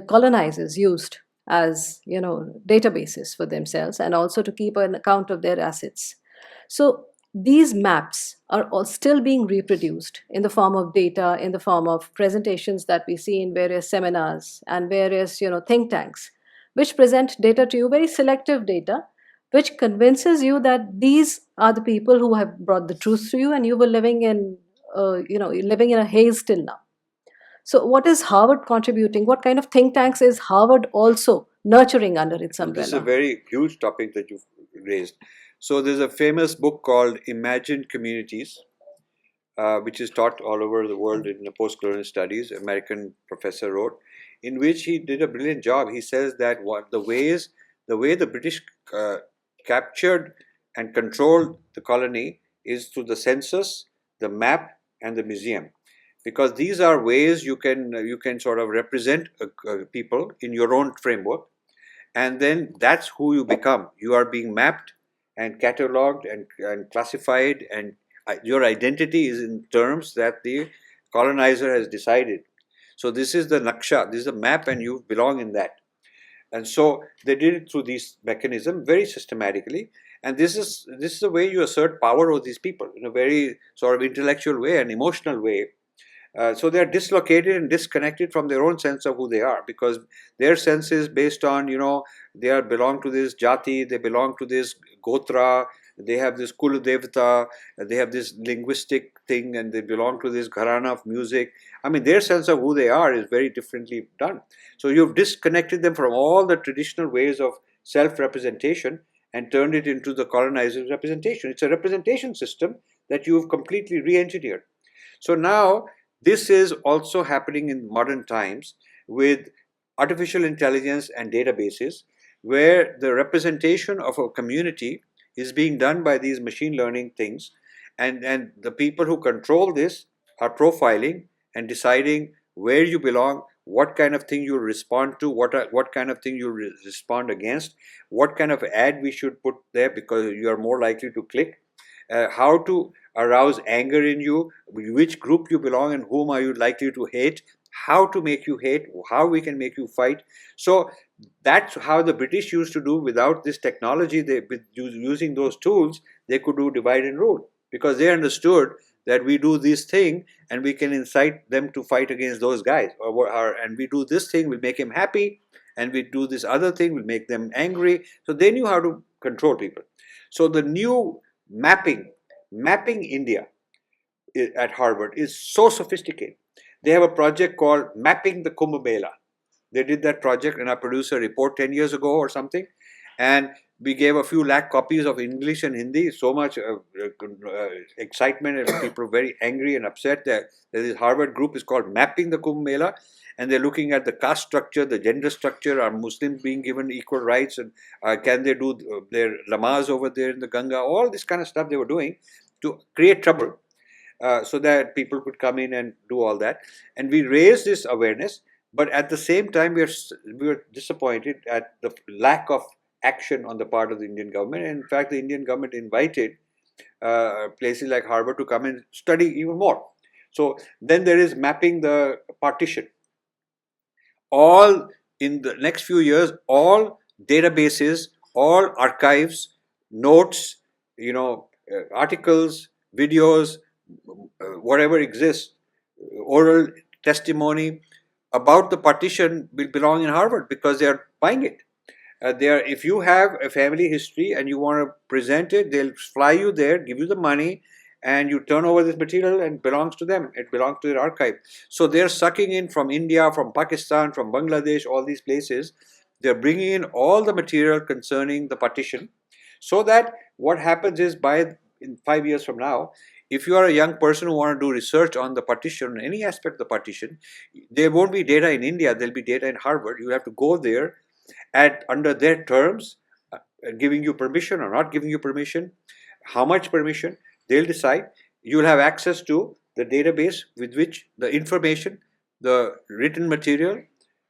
colonizers used as databases for themselves and also to keep an account of their assets. So these maps are all still being reproduced in the form of data, in the form of presentations that we see in various seminars and various think tanks, which present data to you, very selective data, which convinces you that these are the people who have brought the truth to you, and you were living in a haze till now. So what is Harvard contributing? What kind of think tanks is Harvard also nurturing under its umbrella? This is a very huge topic that you've raised. So there's a famous book called Imagined Communities which is taught all over the world in the post-colonial studies, American professor wrote, in which he did a brilliant job. He says that the way the British captured and controlled the colony is through the census, the map, and the museum, because these are ways you can sort of represent people in your own framework, and then that's who you become. You are being mapped and catalogued and classified, and your identity is in terms that the colonizer has decided. So this is the naksha, this is the map, and you belong in that. And so they did it through these mechanisms very systematically. And this is the way you assert power over these people in a very sort of intellectual way and emotional way. So they are dislocated and disconnected from their own sense of who they are, because their sense is based on, they belong to this jati, they belong to this gotra, they have this kul devata, they have this linguistic thing, and they belong to this gharana of music. I mean, their sense of who they are is very differently done. So you've disconnected them from all the traditional ways of self-representation and turned it into the colonizer's representation. It's a representation system that you've completely re-engineered. So now, this is also happening in modern times with artificial intelligence and databases, where the representation of a community is being done by these machine learning things, and the people who control this are profiling and deciding where you belong, what kind of thing you respond to, what kind of thing you respond against, what kind of ad we should put there because you are more likely to click, how to arouse anger in you, which group you belong and whom are you likely to hate, how to make you hate, how we can make you fight. So that's how the British used to do. Without this technology, using those tools, they could do divide and rule, because they understood that we do this thing and we can incite them to fight against those guys, and we do this thing, we'll make him happy, and we do this other thing, we'll make them angry. So they knew how to control people. So the new mapping India at Harvard is so sophisticated. They have a project called Mapping the Kumbh Mela. They did that project, and I produced a report 10 years ago or something, and we gave a few lakh copies of English and Hindi. So much excitement, and people are very angry and upset that this Harvard group is called Mapping the Kumbh Mela, and they're looking at the caste structure, the gender structure, are Muslims being given equal rights, and can they do their lamas over there in the Ganga, all this kind of stuff they were doing to create trouble, so that people could come in and do all that. And we raised this awareness, but at the same time we were disappointed at the lack of action on the part of the Indian government. And in fact, the Indian government invited places like Harvard to come and study even more. So then there is mapping the partition. All in the next few years, all databases, all archives, notes, articles, videos, whatever exists, oral testimony about the partition will belong in Harvard, because they are buying it. If you have a family history and you want to present it, they'll fly you there, give you the money, and you turn over this material, and it belongs to them. It belongs to their archive. So they're sucking in from India, from Pakistan, from Bangladesh, all these places. They're bringing in all the material concerning the partition, so that what happens is in 5 years from now, if you are a young person who want to do research on the partition, any aspect of the partition, there won't be data in India, there'll be data in Harvard. You have to go there under their terms, giving you permission or not giving you permission, how much permission, they'll decide. You'll have access to the database with which the information, the written material,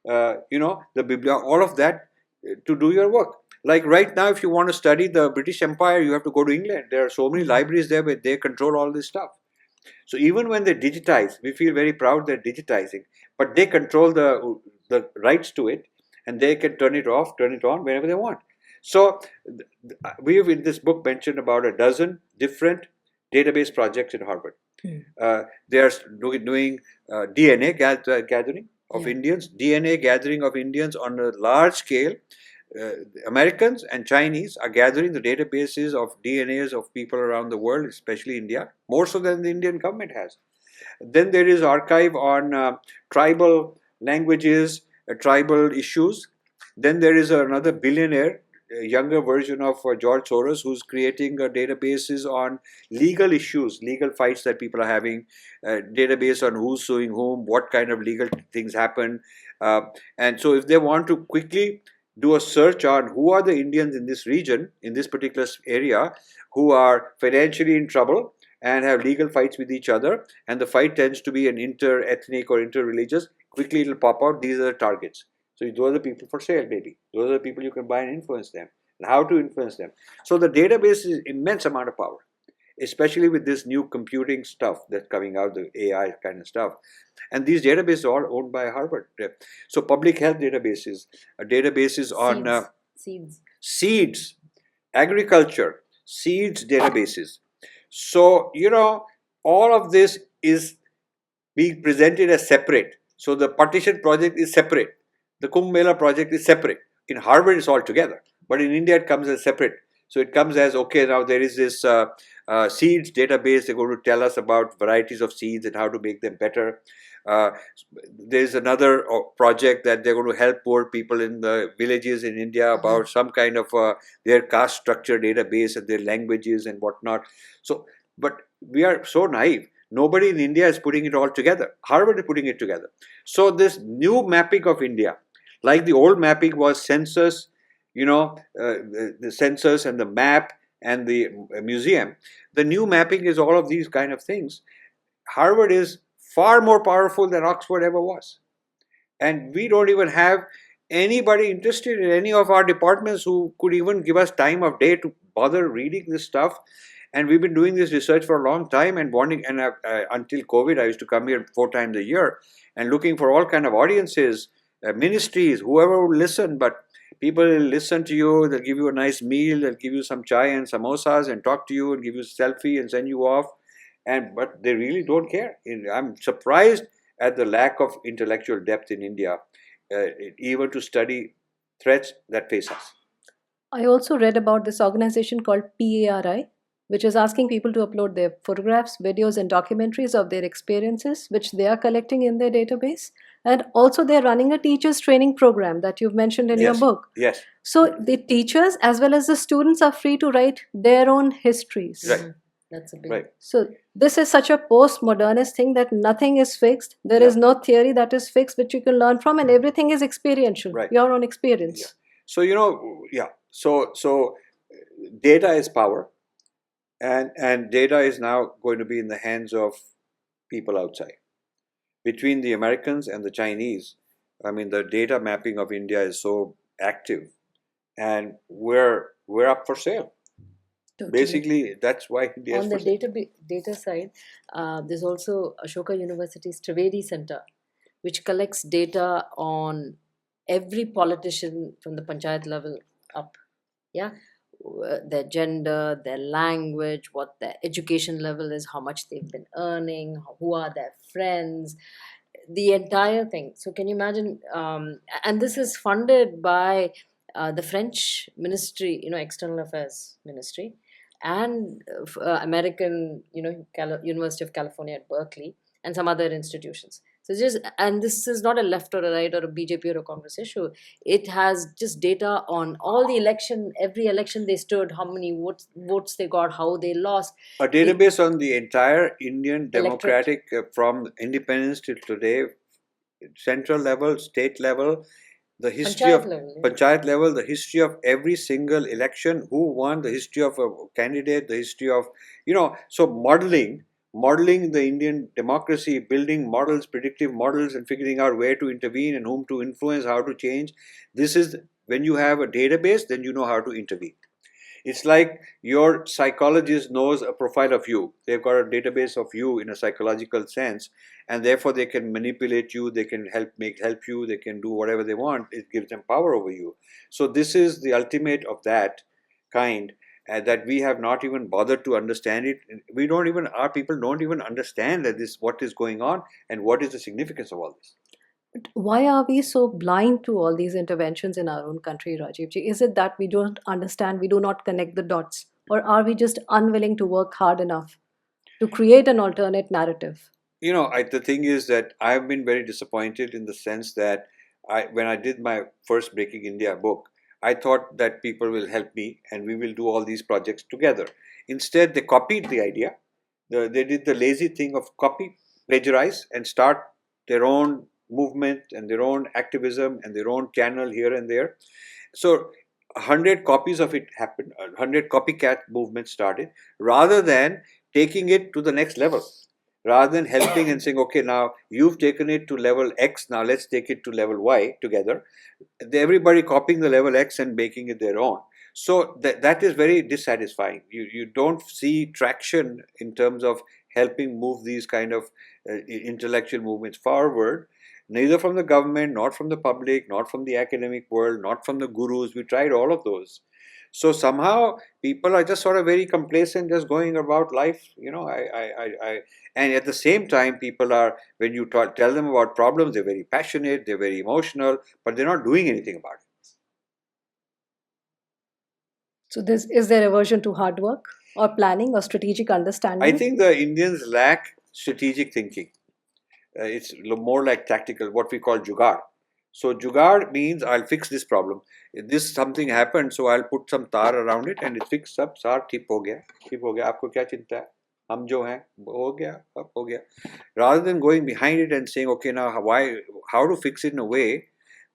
the bibliography, all of that to do your work. Like right now, if you want to study the British Empire, you have to go to England. There are so many libraries there where they control all this stuff. So even when they digitize, we feel very proud they're digitizing, but they control the rights to it, and they can turn it off, turn it on whenever they want. So we have in this book mentioned about a dozen different database projects in Harvard. They are doing DNA gathering of Indians, DNA gathering of Indians on a large scale. Americans and Chinese are gathering the databases of DNAs of people around the world, especially India, more so than the Indian government has. Then there is archive on tribal languages, tribal issues. Then there is another billionaire younger version of George Soros, who's creating databases on legal issues, legal fights that people are having, database on who's suing whom, what kind of legal things happen. And so if they want to quickly do a search on who are the Indians in this region, in this particular area, who are financially in trouble and have legal fights with each other, and the fight tends to be an inter-ethnic or inter-religious, quickly it'll pop out, these are the targets. So those are the people for sale, maybe. Those are the people you can buy and influence them, and how to influence them. So the database is immense amount of power, especially with this new computing stuff that's coming out, the AI kind of stuff. And these databases are all owned by Harvard. So public health databases, databases on Seeds. seeds, agriculture, seeds databases. So, all of this is being presented as separate. So the partition project is separate. The Kumbh Mela project is separate. In Harvard, it's all together. But in India, it comes as separate. So it comes as, okay, now there is this seeds database. They're going to tell us about varieties of seeds and how to make them better. There's another project that they're going to help poor people in the villages in India about some kind of their caste structure database and their languages and whatnot. So, but we are so naive. Nobody in India is putting it all together. Harvard is putting it together. So this new mapping of India, like the old mapping was census, the census and the map and the museum. The new mapping is all of these kind of things. Harvard is far more powerful than Oxford ever was. And we don't even have anybody interested in any of our departments who could even give us time of day to bother reading this stuff. And we've been doing this research for a long time and wanting, and until COVID, I used to come here 4 times a year and looking for all kind of audiences, ministries, whoever would listen. But people will listen to you, they'll give you a nice meal, they'll give you some chai and samosas and talk to you and give you a selfie and send you off. But they really don't care. I'm surprised at the lack of intellectual depth in India, even to study threats that face us. I also read about this organization called PARI, which is asking people to upload their photographs, videos, and documentaries of their experiences, which they are collecting in their database. And also, they're running a teachers training program that you've mentioned in your book. Yes. So the teachers as well as the students are free to write their own histories. Right. That's a big. Right. So this is such a post-modernist thing that nothing is fixed. There is no theory that is fixed which you can learn from, and everything is experiential. Right. Your own experience. Yeah. So So data is power, and data is now going to be in the hands of people outside. Between the Americans and the Chinese, I mean, the data mapping of India is so active, and we're up for sale. Totally. Basically, that's why India is On the for sale. data side, there's also Ashoka University's Trivedi Center, which collects data on every politician from the panchayat level up. Yeah, their gender, their language, what their education level is, how much they've been earning, who are their friends, the entire thing. So can you imagine? And this is funded by the French Ministry, External Affairs Ministry, and American, University of California at Berkeley, and some other institutions. So and this is not a left or a right or a BJP or a Congress issue. It has just data on all the every election they stood, how many votes they got, how they lost. A database on the entire Indian democratic, from independence till today, central level, state level, the history Panchayat of level, yeah. panchayat level, the history of every single election, who won, the history of a candidate, the history of, so modeling the Indian democracy, building models, predictive models, and figuring out where to intervene and whom to influence, how to change. This is, when you have a database, then you know how to intervene. It's like your psychologist knows a profile of you. They've got a database of you in a psychological sense, and therefore they can manipulate you, they can help you, they can do whatever they want. It gives them power over you. So this is the ultimate of that kind, that we have not even bothered to understand it. Our people don't even understand that what is going on and what is the significance of all this. But why are we so blind to all these interventions in our own country, Rajivji? Is it that we don't understand, we do not connect the dots? Or are we just unwilling to work hard enough to create an alternate narrative? The thing is that I've been very disappointed in the sense that when I did my first Breaking India book, I thought that people will help me and we will do all these projects together. Instead, they copied the idea. They did the lazy thing of copy, plagiarize, and start their own movement and their own activism and their own channel here and there. So 100 copies of it happened, 100 copycat movements started, rather than taking it to the next level, rather than helping and saying, okay, now you've taken it to level X, now let's take it to level Y together. Everybody copying the level X and making it their own. So that is very dissatisfying. You don't see traction in terms of helping move these kind of intellectual movements forward, neither from the government, not from the public, not from the academic world, not from the gurus. We tried all of those. So somehow people are just sort of very complacent, just going about life, and at the same time, people are, when you tell them about problems, they're very passionate, they're very emotional, but they're not doing anything about it. So is there aversion to hard work or planning or strategic understanding? I think the Indians lack strategic thinking. It's more like tactical, what we call jugaad. So jugaad means I'll fix this problem. If this something happened, so I'll put some tar around it and it fixed up. Sar ठीक हो गया, ठीक हो गया. आपको क्या चिंता है? हम जो हैं हो गया, अब हो गया. Rather than going behind it and saying, okay, now how to fix it in a way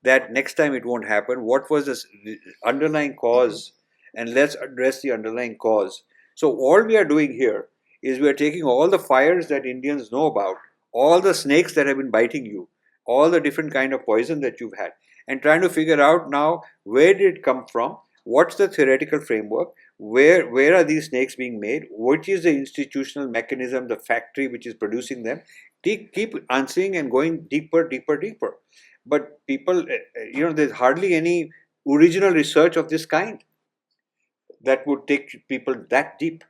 that next time it won't happen. What was the underlying cause? And let's address the underlying cause. So all we are doing here is we are taking all the fires that Indians know about, all the snakes that have been biting you, all the different kind of poison that you've had, and trying to figure out now where did it come from, what's the theoretical framework, where are these snakes being made, which is the institutional mechanism, the factory which is producing them. Keep answering and going deeper. But people, there's hardly any original research of this kind that would take people that deep.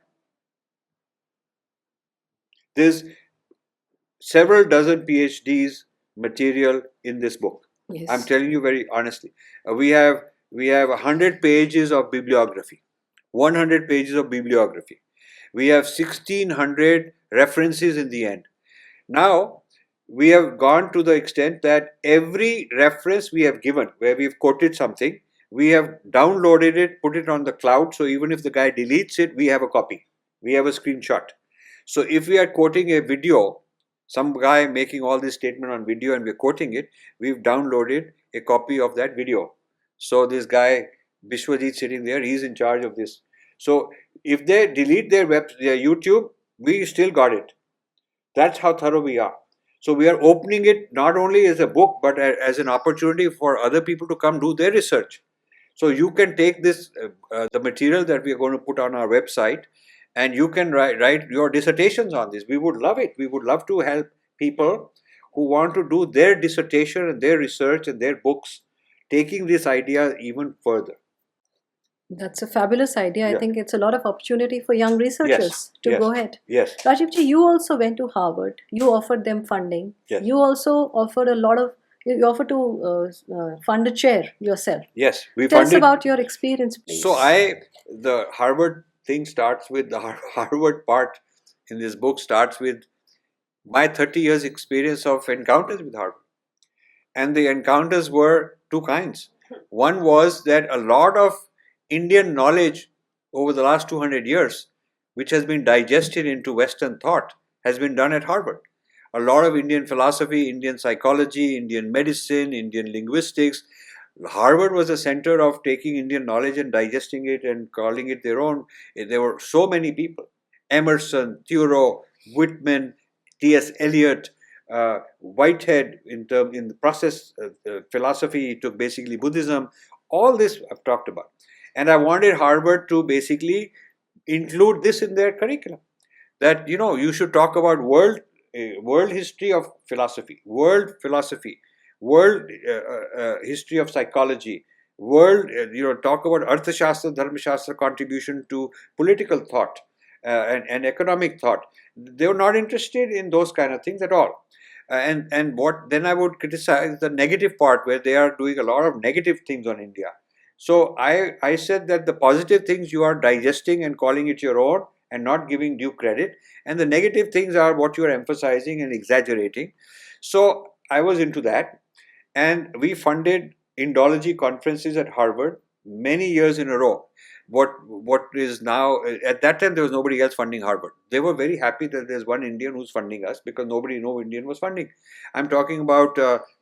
There's several dozen PhDs material in this book. Yes. I'm telling you very honestly. We have 100 pages of bibliography, 100 pages of bibliography. We have 1600 references in the end. Now, we have gone to the extent that every reference we have given, where we've quoted something, we have downloaded it, put it on the cloud, so even if the guy deletes it, we have a copy. We have a screenshot. So if we are quoting a video, some guy making all this statement on video and we're quoting it, we've downloaded a copy of that video. So this guy, Bishwajit, sitting there, he's in charge of this. So if they delete their YouTube, we still got it. That's how thorough we are. So we are opening it not only as a book, but as an opportunity for other people to come do their research. So you can take this, the material that we are going to put on our website, and you can write your dissertations on this. We would love it. We would love to help people who want to do their dissertation and their research and their books, taking this idea even further. That's a fabulous idea. Yeah. I think it's a lot of opportunity for young researchers to yes, go ahead. Yes. Rajivji, you also went to Harvard. You offered them funding. Yes. You also offered you offered to fund a chair yourself. Yes. We Tell us funded. about your experience, please. So the Harvard thing starts with, the Harvard part in this book starts with my 30 years experience of encounters with Harvard. And the encounters were two kinds. One was that a lot of Indian knowledge over the last 200 years, which has been digested into Western thought, has been done at Harvard. A lot of Indian philosophy, Indian psychology, Indian medicine, Indian linguistics. Harvard was a center of taking Indian knowledge and digesting it and calling it their own. There were so many people. Emerson, Thoreau, Whitman, T.S. Eliot, Whitehead in the process philosophy took basically Buddhism. All this I've talked about. And I wanted Harvard to basically include this in their curriculum. That, you should talk about world history of philosophy, world history of psychology, talk about Arthashastra, Dharmashastra contribution to political thought and economic thought. They were not interested in those kind of things at all. And what then I would criticize the negative part, where they are doing a lot of negative things on India. So I said that the positive things you are digesting and calling it your own and not giving due credit, and the negative things are what you are emphasizing and exaggerating. So I was into that, and we funded Indology conferences at Harvard many years in a row. What is now, at that time there was nobody else funding Harvard. They were very happy that there's one Indian who's funding us, because no Indian was funding. I'm talking about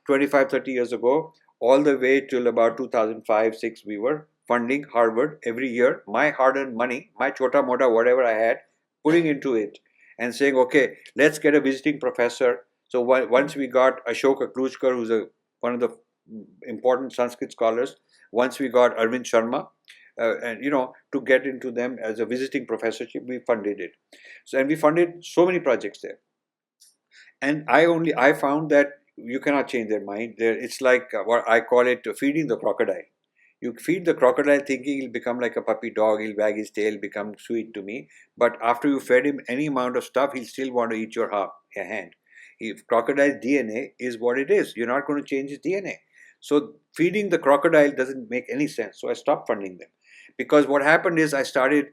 25, 30 years ago, all the way till about 2005, 6, we were funding Harvard every year. My hard-earned money, my chota mota, whatever I had, putting into it and saying, okay, let's get a visiting professor. So once we got Ashok Aklujkar, who's one of the important Sanskrit scholars, once we got Arvind Sharma, and to get into them as a visiting professorship, we funded it. So, and we funded so many projects there. And I found that you cannot change their mind. It's like what I call it, feeding the crocodile. You feed the crocodile thinking he'll become like a puppy dog, he'll wag his tail, become sweet to me. But after you fed him any amount of stuff, he'll still want to eat your hand. If crocodile's DNA is what it is, you're not going to change his DNA. So feeding the crocodile doesn't make any sense. So I stopped funding them. Because what happened is I started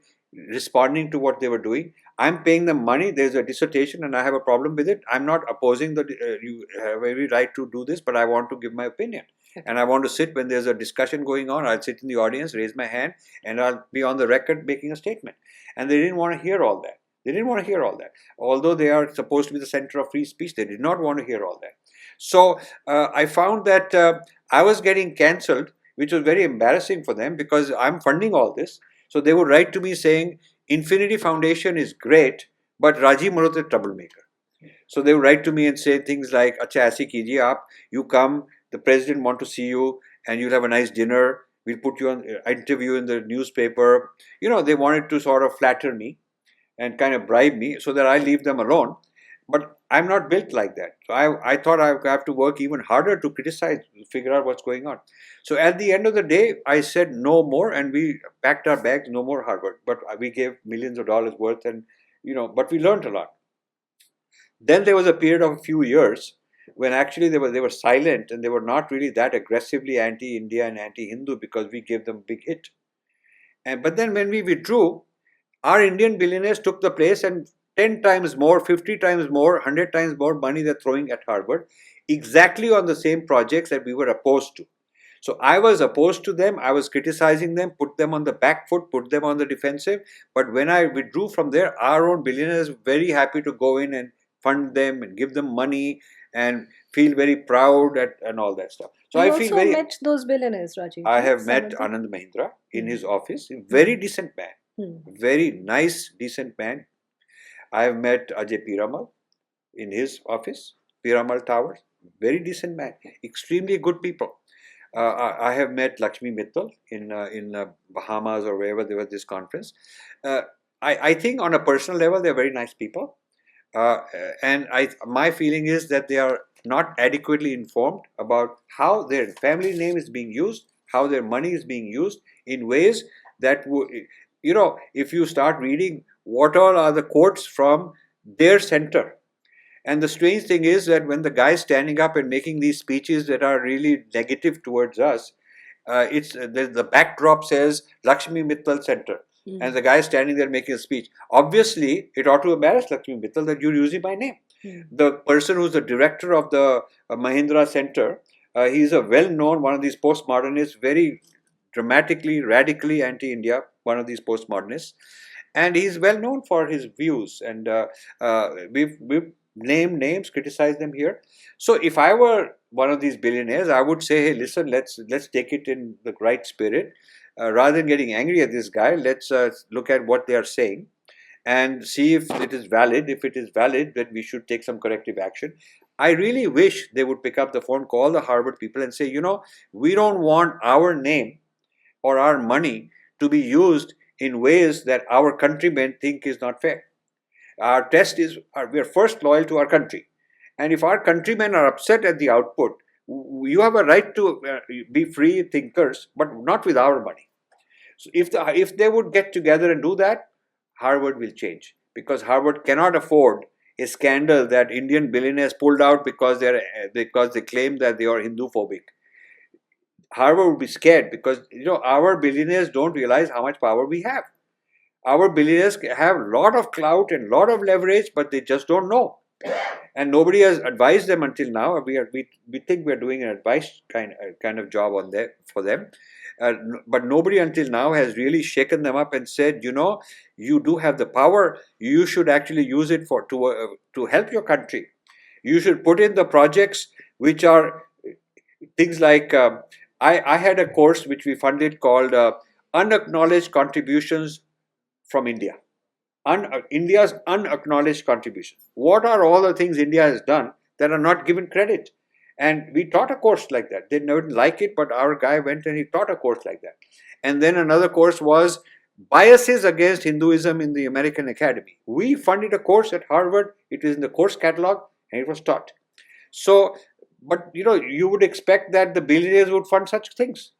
responding to what they were doing. I'm paying them money. There's a dissertation and I have a problem with it. I'm not opposing that you have every right to do this, but I want to give my opinion. And I want to sit when there's a discussion going on. I'll sit in the audience, raise my hand, and I'll be on the record making a statement. And they didn't want to hear all that. They didn't want to hear all that. Although they are supposed to be the center of free speech, they did not want to hear all that. So I found that I was getting cancelled, which was very embarrassing for them because I'm funding all this. So they would write to me saying, Infinity Foundation is great, but Rajiv Malhotra is a troublemaker. So they would write to me and say things like, Acha aise kijiye aap, you come, the president want to see you, and you'll have a nice dinner, we'll put you on interview in the newspaper. They wanted to sort of flatter me and kind of bribe me so that I leave them alone. But I'm not built like that. So I thought I have to work even harder to criticize, figure out what's going on. So at the end of the day, I said no more, and we packed our bags, no more Harvard. But we gave millions of dollars worth, and but we learned a lot. Then there was a period of a few years when actually they were silent, and they were not really that aggressively anti-India and anti-Hindu because we gave them a big hit. But then when we withdrew, our Indian billionaires took the place, and 10 times more, 50 times more, 100 times more money they're throwing at Harvard, exactly on the same projects that we were opposed to. So I was opposed to them, I was criticizing them, put them on the back foot, put them on the defensive. But when I withdrew from there, our own billionaires were very happy to go in and fund them and give them money and feel very proud and all that stuff. So You I feel also very. met those billionaires, Rajiv. I have Some met of them? Anand Mahindra in his office, a very decent man, very nice, decent man. I have met Ajay Piramal in his office, Piramal Towers, very decent man, extremely good people. I have met Lakshmi Mittal in Bahamas or wherever there was this conference. I think on a personal level, they're very nice people. And my feeling is that they are not adequately informed about how their family name is being used, how their money is being used in ways that, if you start reading what all are the quotes from their center. And the strange thing is that when the guy is standing up and making these speeches that are really negative towards us, the backdrop says Lakshmi Mittal Center. And the guy is standing there making a speech. Obviously, it ought to embarrass Lakshmi Mittal that you're using my name. The person who's the director of the Mahindra Center, he's a well-known, one of these postmodernists, very dramatically, radically anti-India, one of these postmodernists. And he's well known for his views. And we've named names, criticized them here. So if I were one of these billionaires, I would say, hey, listen, let's take it in the right spirit. Rather than getting angry at this guy, let's look at what they are saying and see if it is valid. If it is valid, then we should take some corrective action. I really wish they would pick up the phone, call the Harvard people and say, we don't want our name or our money to be used in ways that our countrymen think is not fair. Our test is, we are first loyal to our country. And if our countrymen are upset at the output, you have a right to be free thinkers, but not with our money. So if they would get together and do that, Harvard will change. Because Harvard cannot afford a scandal that Indian billionaires pulled out because they claim that they are Hindu phobic. Harvard would be scared because our billionaires don't realize how much power we have. Our billionaires have a lot of clout and a lot of leverage, but they just don't know. And nobody has advised them until now. We think we are doing an advice kind of job on there for them, but nobody until now has really shaken them up and said, you do have the power. You should actually use it to help your country. You should put in the projects which are things like I had a course which we funded called Unacknowledged Contributions from India. India's unacknowledged contribution. What are all the things India has done that are not given credit? And we taught a course like that. They didn't like it, but our guy went and he taught a course like that. And then another course was Biases Against Hinduism in the American Academy. We funded a course at Harvard. It was in the course catalog and it was taught. So, but you would expect that the billionaires would fund such things.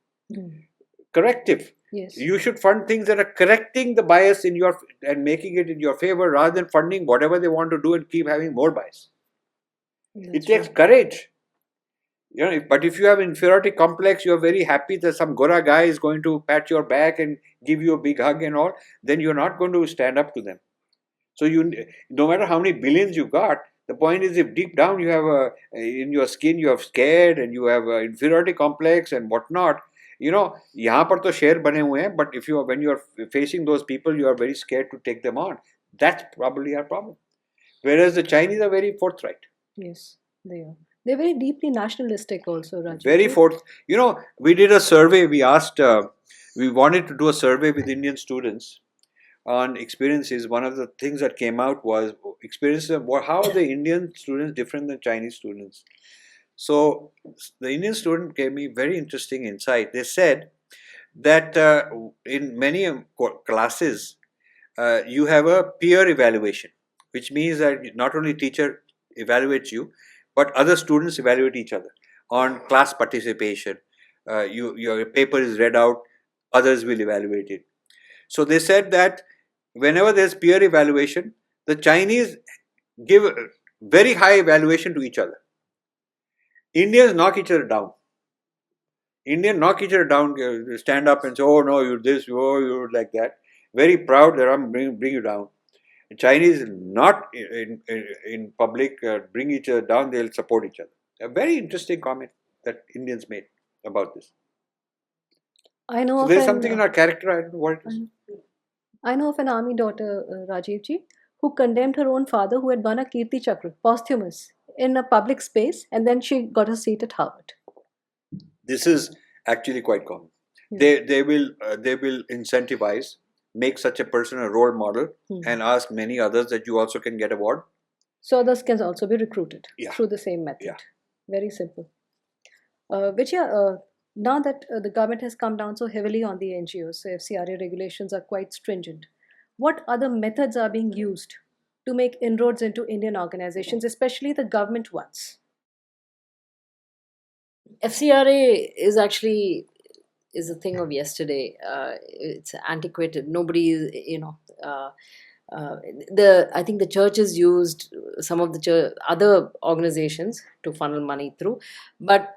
Corrective. Yes. You should fund things that are correcting the bias and making it in your favor, rather than funding whatever they want to do and keep having more bias. It takes courage. But if you have inferiority complex, you're very happy that some Gora guy is going to pat your back and give you a big hug and all, then you're not going to stand up to them. So no matter how many billions you got, the point is, if deep down you have in your skin, you have scared and you have inferiority complex and whatnot, यहाँ पर तो शेर बने हुए हैं, but when you are facing those people, you are very scared to take them on. That's probably our problem. Whereas the Chinese are very forthright. Yes, they are. They're very deeply nationalistic also, Raj. Very we did a survey. We asked, we wanted to do a survey with Indian students on experiences. One of the things that came out was experiences of how are the Indian students different than Chinese students. So the Indian student gave me very interesting insight. They said that in many classes, you have a peer evaluation, which means that not only teacher evaluates you, but other students evaluate each other on class participation. Your paper is read out, others will evaluate it. So they said that whenever there's peer evaluation, the Chinese give very high evaluation to each other. Indians knock each other down. Stand up and say, oh no, you're this, oh, you're like that. Very proud that I'm bring you down. The Chinese not in public bring each other down, they'll support each other. A very interesting comment that Indians made about this. I know there's something in our character, I don't know what it is. I know of an army daughter, Rajiv ji, who condemned her own father who had won a Kirti Chakra, posthumous, in a public space, and then she got a seat at Harvard. This is actually quite common. Yeah. They will incentivize, make such a person a role model, and ask many others that you also can get award. So others can also be recruited through the same method. Yeah. Very simple. Vijaya, now that the government has come down so heavily on the NGOs, so FCRA regulations are quite stringent, what other methods are being used to make inroads into Indian organizations, especially the government ones? FCRA is a thing of yesterday. It's antiquated. Nobody, I think the churches used some of the other organizations to funnel money through, but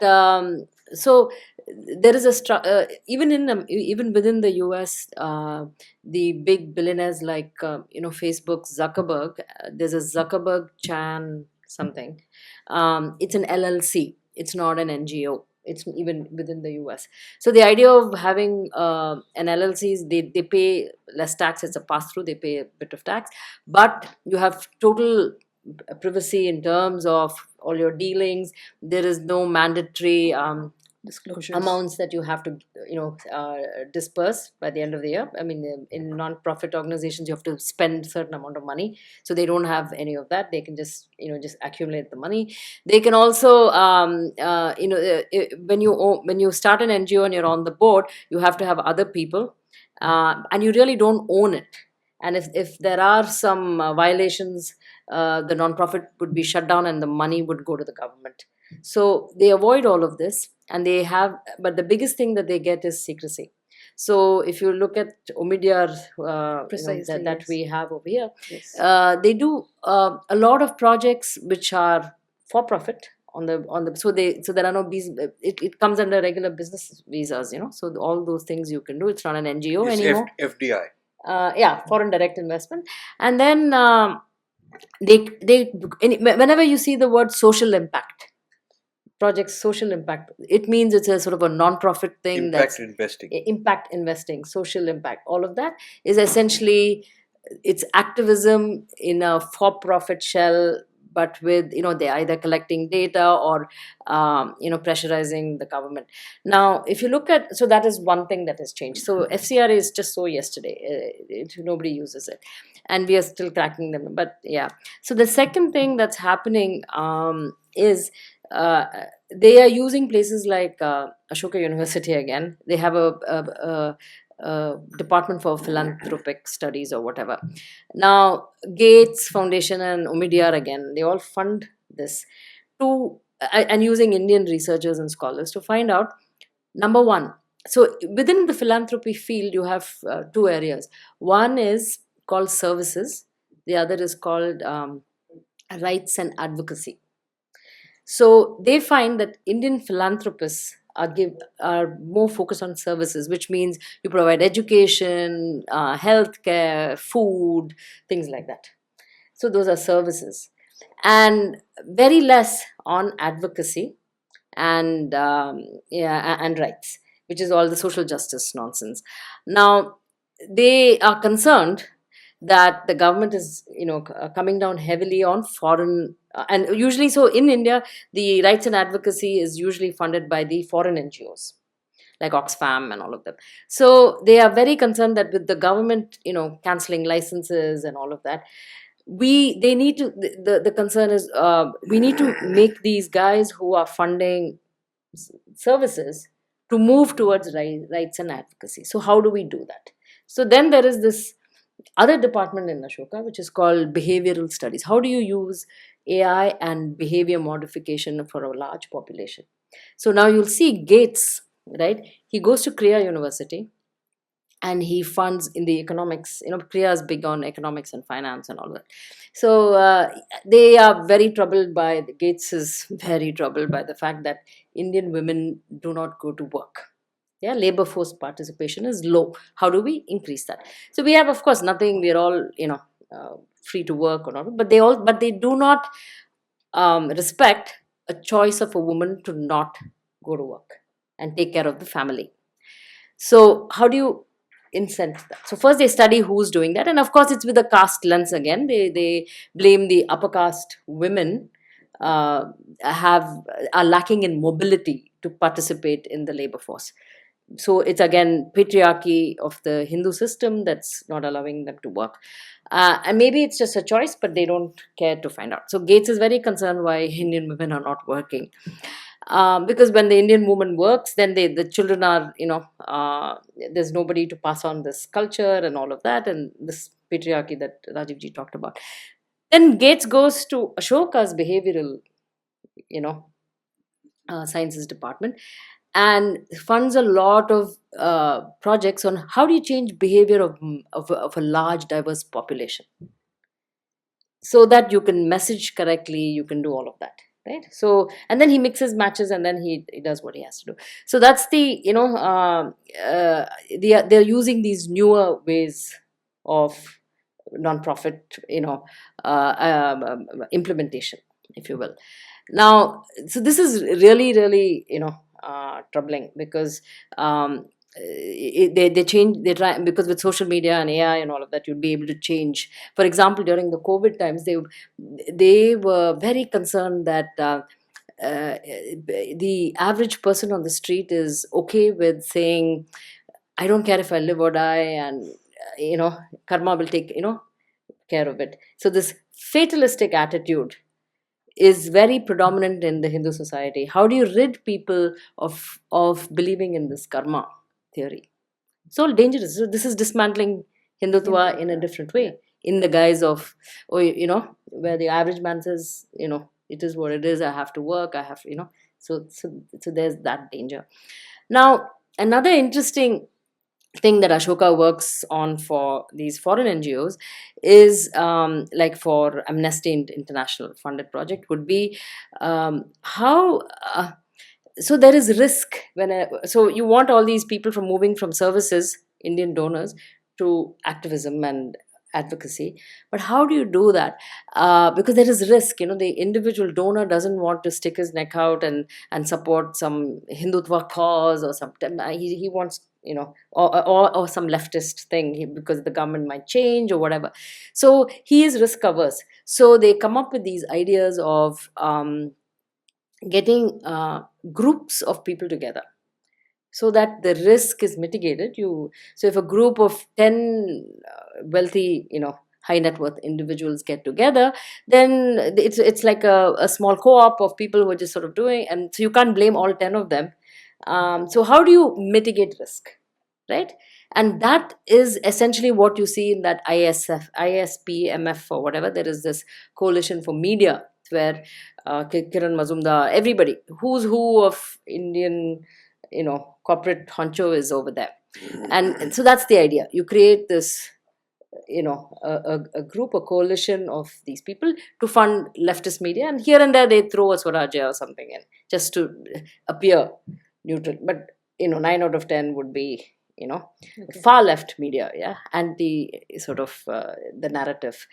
so there is even within the US, the big billionaires like Facebook, Zuckerberg. There's a Zuckerberg Chan something. It's an LLC. It's not an NGO. It's even within the US. So the idea of having an LLC is they pay less tax. It's a pass-through. They pay a bit of tax. But you have total privacy in terms of all your dealings. There is no mandatory disclosures amounts that you have to disperse by the end of the year. I mean, in non-profit organizations, you have to spend a certain amount of money, so they don't have any of that. They can just accumulate the money. They can also when you start an NGO and you're on the board, you have to have other people, and you really don't own it. And if there are some violations, the non-profit would be shut down and the money would go to the government. So they avoid all of this, and but the biggest thing that they get is secrecy. So if you look at Omidyar that we have over here, yes. They do a lot of projects which are for profit so there are no it comes under regular business visas, so all those things you can do. It's not an NGO it's anymore. FDI. Foreign direct investment. And then whenever you see the word social impact projects, social impact, it means it's a sort of a non-profit thing. Impact That's investing. impact investing, social impact. All of that is essentially, it's activism in a for-profit shell, but with, they're either collecting data or pressurizing the government. Now if you look at, so that is one thing that has changed. So FCRA is just so yesterday, nobody uses it, and we are still cracking them, but yeah. So the second thing that's happening is uh, they are using places like Ashoka University again. They have a department for philanthropic studies or whatever. Now Gates Foundation and Omidyar again, they all fund this to and using Indian researchers and scholars to find out, number one. So within the philanthropy field you have two areas. One is called services, the other is called rights and advocacy. So they find that Indian philanthropists are more focused on services, which means you provide education, healthcare, food, things like that. So those are services, and very less on advocacy and and rights, which is all the social justice nonsense. Now they are concerned that the government is coming down heavily on foreign and usually, so in India the rights and advocacy is usually funded by the foreign NGOs like Oxfam and all of them. So they are very concerned that with the government cancelling licenses and all of that, they need to, the concern is we need to make these guys who are funding services to move towards rights and advocacy. So how do we do that? So then there is this other department in Ashoka which is called behavioral studies. How do you use AI and behavior modification for a large population? So now you'll see Gates, right? He goes to Kriya University and he funds in the economics. Kriya is big on economics and finance and all that. So they are very troubled by, Gates is very troubled by the fact that Indian women do not go to work. Yeah, labor force participation is low. How do we increase that? So we have, of course, nothing, we're all free to work or not, but they do not respect a choice of a woman to not go to work and take care of the family. So how do you incent that? So first they study who's doing that, and of course it's with a caste lens again. They blame the upper caste women uh, are lacking in mobility to participate in the labor force. So it's again patriarchy of the Hindu system that's not allowing them to work. And maybe it's just a choice, but they don't care to find out. So Gates is very concerned why Indian women are not working. Because when the Indian woman works, then the children are, there's nobody to pass on this culture and all of that, and this patriarchy that Rajiv ji talked about. Then Gates goes to Ashoka's behavioral, sciences department, and funds a lot of projects on how do you change behavior of a large diverse population, so that you can message correctly, you can do all of that, right? So and then he mixes matches and then he does what he has to do. So that's the they're using these newer ways of non-profit implementation, if you will. Now so this is really really troubling, because they change, they try, because with social media and AI and all of that you'd be able to change. For example, during the COVID times, they were very concerned that the average person on the street is okay with saying, I don't care if I live or die, and karma will take care of it. So this fatalistic attitude is very predominant in the Hindu society. How do you rid people of believing in this karma theory? It's all dangerous. So this is dismantling Hindutva in a different way, in the guise of, oh, where the average man says, it is what it is. I have to work. I have, so there's that danger. Now, another interesting thing that Ashoka works on for these foreign NGOs is like for Amnesty International funded project would be how so there is risk so you want all these people from moving from services, Indian donors, to activism advocacy. But how do you do that? Because there is risk. The individual donor doesn't want to stick his neck out and support some Hindutva cause or some. He wants, or some leftist thing because the government might change or whatever. So he is risk averse. So they come up with these ideas of getting groups of people together so that the risk is mitigated. So if a group of 10 wealthy, high net worth individuals get together, then it's like a small co-op of people who are just sort of doing, and so you can't blame all 10 of them. So how do you mitigate risk, right? And that is essentially what you see in that ISPMF or whatever. There is this coalition for media where Kiran Mazumdar, everybody, who's who of Indian, corporate honcho is over there. And so that's the idea. You create this, a group, a coalition of these people to fund leftist media, and here and there they throw a Swarajya or something in just to appear neutral. But 9 out of 10 would be far left media, and the sort of the narrative.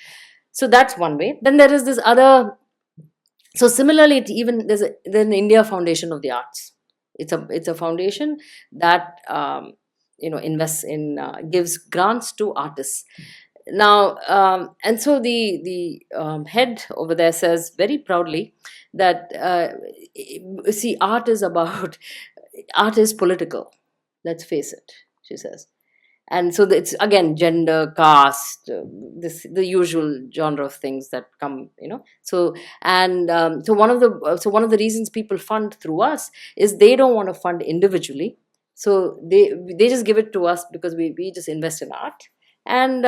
So that's one way. Then there is this other. So similarly, there's an India Foundation of the Arts. It's a foundation that invests in gives grants to artists. Now, and so the head over there says very proudly that see, art is political. Let's face it, she says. And so it's again gender, caste, the usual genre of things that come, So so one of the reasons people fund through us is they don't want to fund individually, so they just give it to us because we just invest in art, and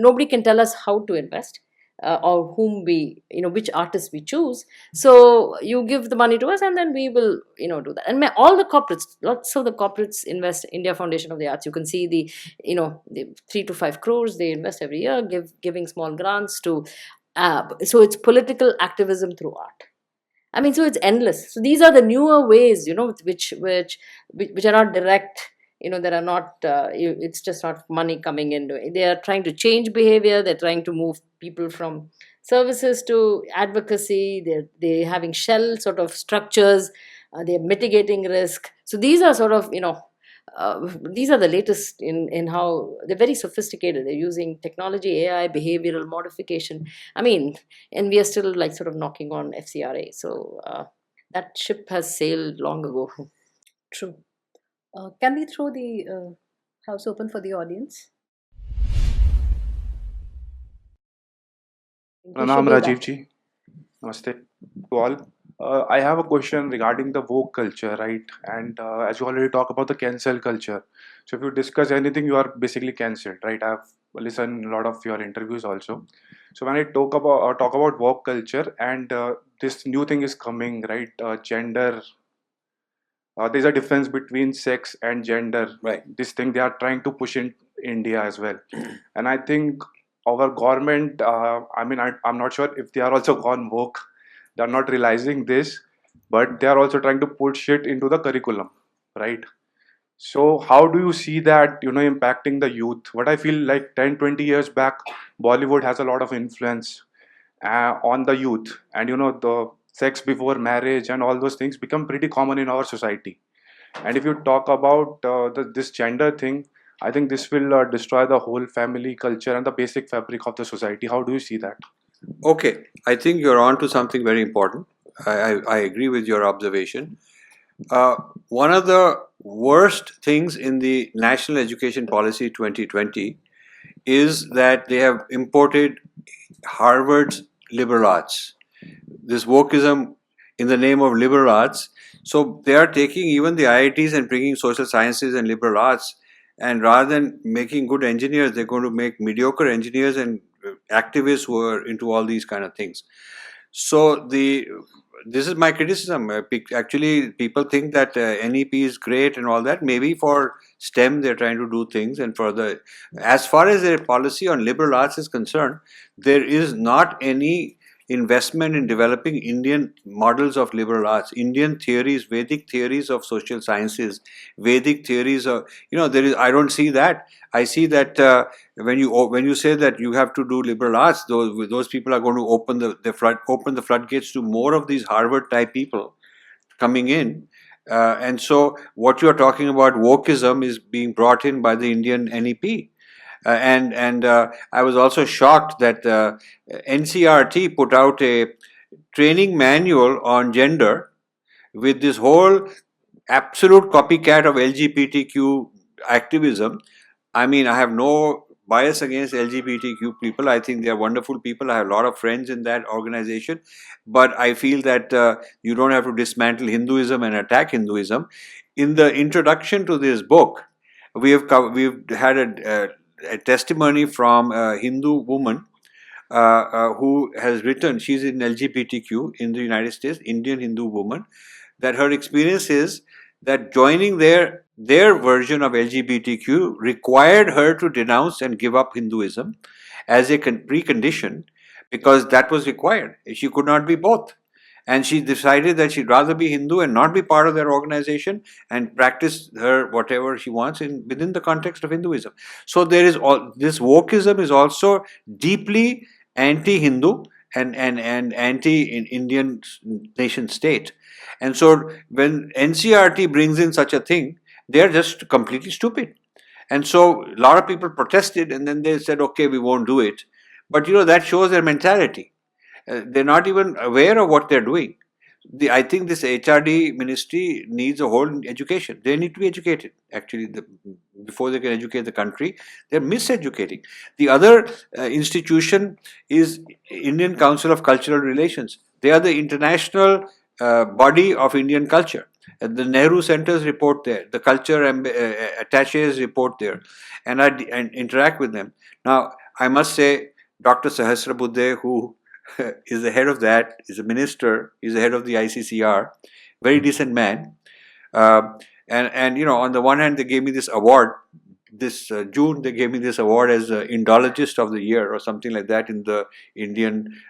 nobody can tell us how to invest. Or whom which artists we choose. So you give the money to us, and then we will, do that. And all the corporates, lots of the corporates invest. India Foundation of the Arts. You can see the 3 to 5 crores they invest every year, giving small grants to. So it's political activism through art. I mean, so it's endless. So these are the newer ways, which are not direct. There are not. It's just not money coming in. They are trying to change behavior. They're trying to move people from services to advocacy. They're having shell sort of structures. They're mitigating risk. So these are sort of these are the latest in how they're very sophisticated. They're using technology, AI, behavioral modification. I mean, and we are still like sort of knocking on FCRA. So that ship has sailed long ago. True. Can we throw the house open for the audience? Pranam Rajiv ji. Namaste to all. I have a question regarding the woke culture, right? And as you already talk about the cancel culture. So if you discuss anything, you are basically cancelled, right? I've listened a lot of your interviews also. So when I talk about woke culture, and this new thing is coming, right? Gender. There's a difference between sex and gender. Right. This thing they are trying to push in India as well. And I think our government, I'm not sure if they are also gone woke. They're not realizing this, but they are also trying to put shit into the curriculum, right? So how do you see that, impacting the youth? What I feel like 10, 20 years back, Bollywood has a lot of influence on the youth. And, the sex before marriage and all those things become pretty common in our society. And if you talk about this gender thing, I think this will destroy the whole family culture and the basic fabric of the society. How do you see that? Okay, I think you're on to something very important. I agree with your observation. One of the worst things in the National Education Policy 2020 is that they have imported Harvard's liberal arts. This wokeism in the name of liberal arts. So they are taking even the IITs and bringing social sciences and liberal arts, and rather than making good engineers, they're going to make mediocre engineers and activists who are into all these kind of things. So this is my criticism. Actually, people think that NEP is great and all that. Maybe for STEM they're trying to do things, and as far as their policy on liberal arts is concerned, there is not any investment in developing Indian models of liberal arts, Indian theories, Vedic theories of social sciences, Vedic theories of, there is, I don't see that. I see that when you say that you have to do liberal arts, those people are going to open the floodgates to more of these Harvard type people coming in. And so what you're talking about, wokeism, is being brought in by the Indian NEP. And I was also shocked that NCRT put out a training manual on gender with this whole absolute copycat of LGBTQ activism. I mean, I have no bias against LGBTQ people. I think they are wonderful people. I have a lot of friends in that organization. But I feel that you don't have to dismantle Hinduism and attack Hinduism. In the introduction to this book, we've had a testimony from a Hindu woman who has written, she's in LGBTQ in the United States, Indian Hindu woman, that her experience is that joining their version of LGBTQ required her to denounce and give up Hinduism as a precondition, because that was required. She could not be both. And she decided that she'd rather be Hindu and not be part of their organization and practice her whatever she wants within the context of Hinduism. So there is this wokeism is also deeply anti-Hindu and anti-Indian nation state. And so when NCRT brings in such a thing, they're just completely stupid. And so a lot of people protested, and then they said, okay, we won't do it. But that shows their mentality. They're not even aware of what they're doing. I think this HRD ministry needs a whole education. They need to be educated, actually, before they can educate the country. They're miseducating. The other institution is Indian Council of Cultural Relations. They are the international body of Indian culture. The Nehru Centers report there. The culture attaches report there. And I interact with them. Now, I must say, Dr. Sahasrabuddhe, who is the head of that, is a minister, is the head of the ICCR, very decent man. And on the one hand, they gave me this award. This June, they gave me this award as Indologist of the Year or something like that in the Indian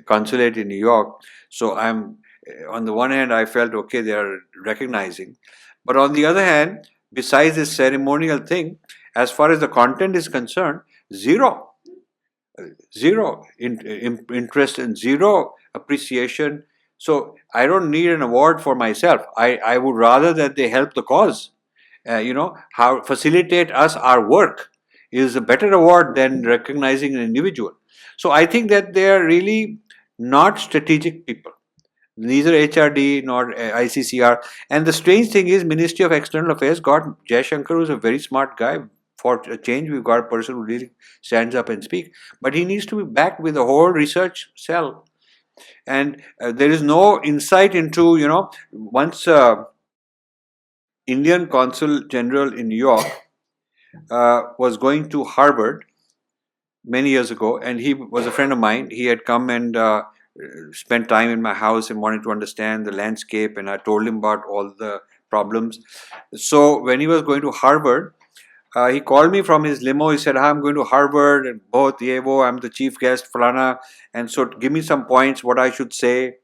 consulate in New York. So on the one hand, I felt, okay, they are recognizing. But on the other hand, besides this ceremonial thing, as far as the content is concerned, zero interest and zero appreciation. So I don't need an award for myself. I would rather that they help the cause. How facilitate us our work is a better award than recognizing an individual. So I think that they are really not strategic people. Neither HRD nor ICCR. And the strange thing is, Ministry of External Affairs got Jaishankar, who's a very smart guy. For a change, we've got a person who really stands up and speaks. But he needs to be backed with a whole research cell. And there is no insight into, once Indian Consul General in New York was going to Harvard many years ago, and he was a friend of mine. He had come and spent time in my house and wanted to understand the landscape, and I told him about all the problems. So when he was going to Harvard, he called me from his limo. He said, I'm going to Harvard, and both Yevo, I'm the chief guest, Falana, and so give me some points, what I should say.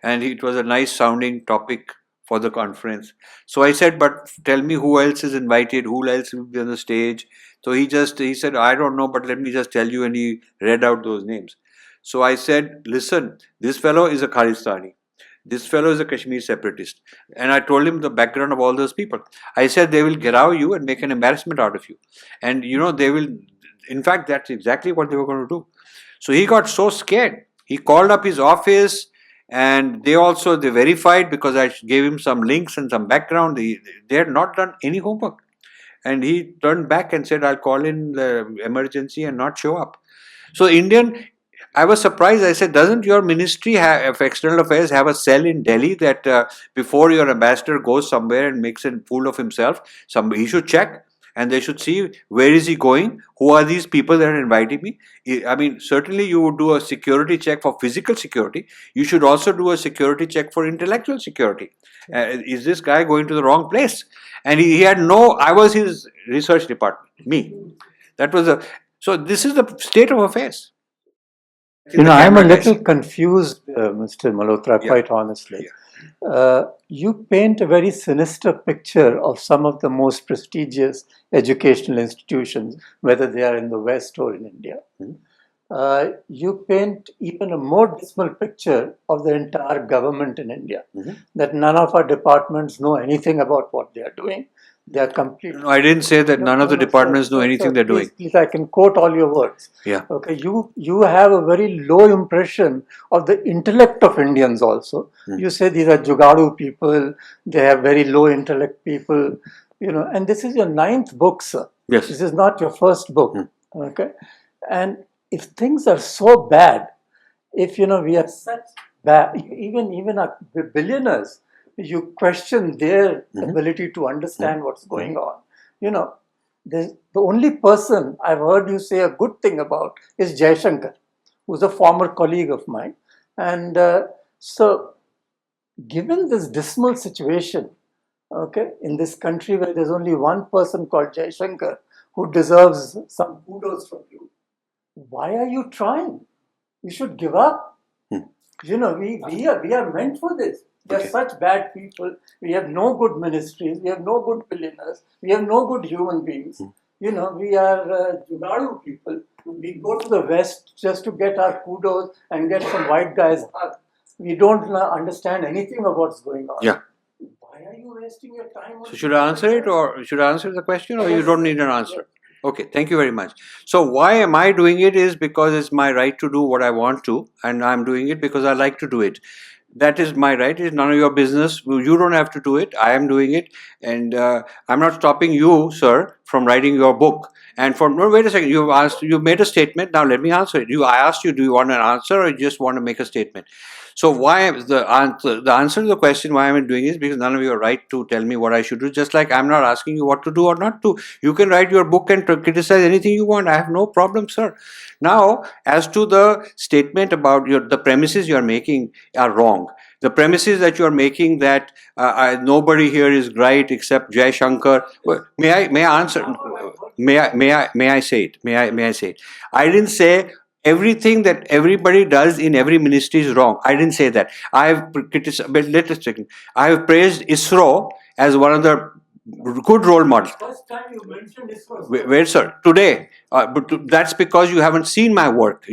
And it was a nice sounding topic for the conference. So I said, but tell me who else is invited, who else will be on the stage. So he said, I don't know, but let me just tell you, and he read out those names. So I said, listen, this fellow is a Khalistani. This fellow is a Kashmir separatist. And I told him the background of all those people. I said, they will get out you and make an embarrassment out of you. And they will, in fact, that's exactly what they were going to do. So he got so scared. He called up his office, and they verified, because I gave him some links and some background. They had not done any homework. And he turned back and said, I'll call in the emergency and not show up. So I was surprised. I said, doesn't your Ministry of External Affairs have a cell in Delhi that before your ambassador goes somewhere and makes a fool of himself, he should check, and they should see, where is he going? Who are these people that are inviting me? I mean, certainly you would do a security check for physical security. You should also do a security check for intellectual security. Is this guy going to the wrong place? And he had I was his research department, me. So this is the state of affairs. See, the I'm a camera guys. little confused, Mr. Malhotra, Yeah. quite honestly. You paint a very sinister picture of some of the most prestigious educational institutions, whether they are in the West or in India. You paint even a more dismal picture of the entire government in India, that none of our departments know anything about what they are doing. They are completely. No, I didn't say that none of the departments know anything they're doing. Please, I can quote all your words. Yeah. Okay, you have a very low impression of the intellect of Indians also. You say these are Jugadu people, they have very low intellect people, and this is your 9th book, sir. Yes. This is not your first book. Okay. And if things are so bad, if we are such bad, even our billionaires, you question their ability to understand what's going on. The only person I've heard you say a good thing about is Jaishankar, who's a former colleague of mine. And so, given this dismal situation, okay, in this country where there's only one person called Jaishankar who deserves some kudos from you, why are you trying? You should give up. We are meant for this. We are such bad people. We have no good ministries. We have no good billionaires. We have no good human beings. We are Jugadu people. We go to the West just to get our kudos and get some white guys hug. We don't understand anything about what's going on. Yeah. Why are you wasting your time on So should I answer it, or should I answer the question, or you don't need an answer? Okay, thank you very much. So why am I doing it is because it's my right to do what I want to, and I'm doing it because I like to do it. That is my right. It's none of your business. You don't have to do it. I am doing it, and I'm not stopping you, sir, from writing your book. And no, wait a second. You made a statement. Now let me answer it. I asked you, do you want an answer, or you just want to make a statement? So why the answer to the question why I'm doing is because none of you are right to tell me what I should do. Just like I'm not asking you what to do or not to. You can write your book and criticize anything you want. I have no problem, sir. Now, as to the statement about the premises you are making are wrong. The premises that you are making that nobody here is right except Jai Shankar. May I answer? May I say it? May I say it? I didn't say everything that everybody does in every ministry is wrong. I didn't say that. I have criticized. But let us check. I have praised ISRO as one of the good role models. First time you mentioned ISRO. Wait, sir. Today, but that's because you haven't seen my work.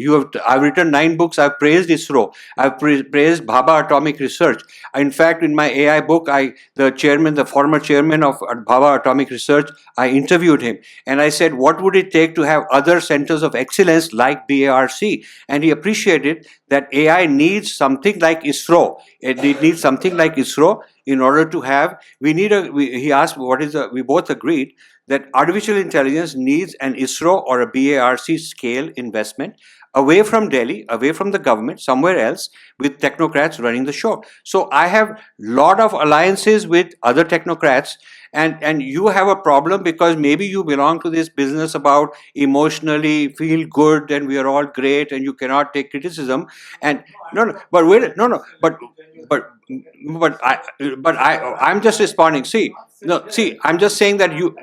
I've written 9 books. I've praised ISRO. I've praised Bhabha Atomic Research. In fact, in my AI book, the former chairman of Bhabha Atomic Research, I interviewed him, and I said, what would it take to have other centers of excellence like BARC? And he appreciated that AI needs something like ISRO. It needs something like ISRO in order to have. He asked, we both agreed that artificial intelligence needs an ISRO or a BARC scale investment away from Delhi, away from the government, somewhere else, with technocrats running the show. So I have lot of alliances with other technocrats, and you have a problem because maybe you belong to this business about emotionally feel good and we are all great and you cannot take criticism. And I'm just responding. I'm just saying that you.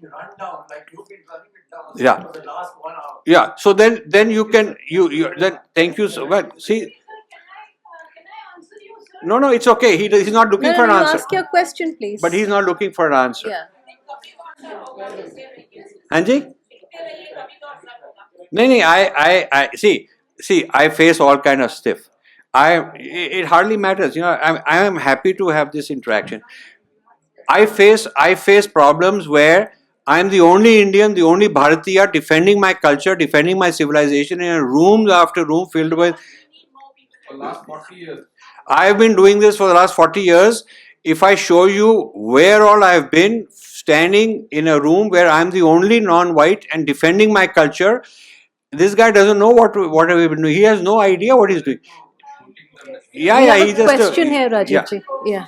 Run down like you've been running it down Yeah. for the last 1 hour. Yeah. So then you can then thank you so much. See. Can I answer you, sir? No, it's okay. He's not looking for an answer. Ask your question, please. But he's not looking for an answer. Yeah. Anji? No, I see, I face all kind of stuff. It hardly matters. I am happy to have this interaction. I face problems where I'm the only Indian, the only Bharatiya defending my culture, defending my civilization in a room after room filled with. For the last 40 years. I've been doing this for the last 40 years. If I show you where all I've been, standing in a room where I'm the only non-white and defending my culture, this guy doesn't know what have been doing. He has no idea what he's doing. Yeah, We have he a just question here, Rajiv yeah. ji. Yeah.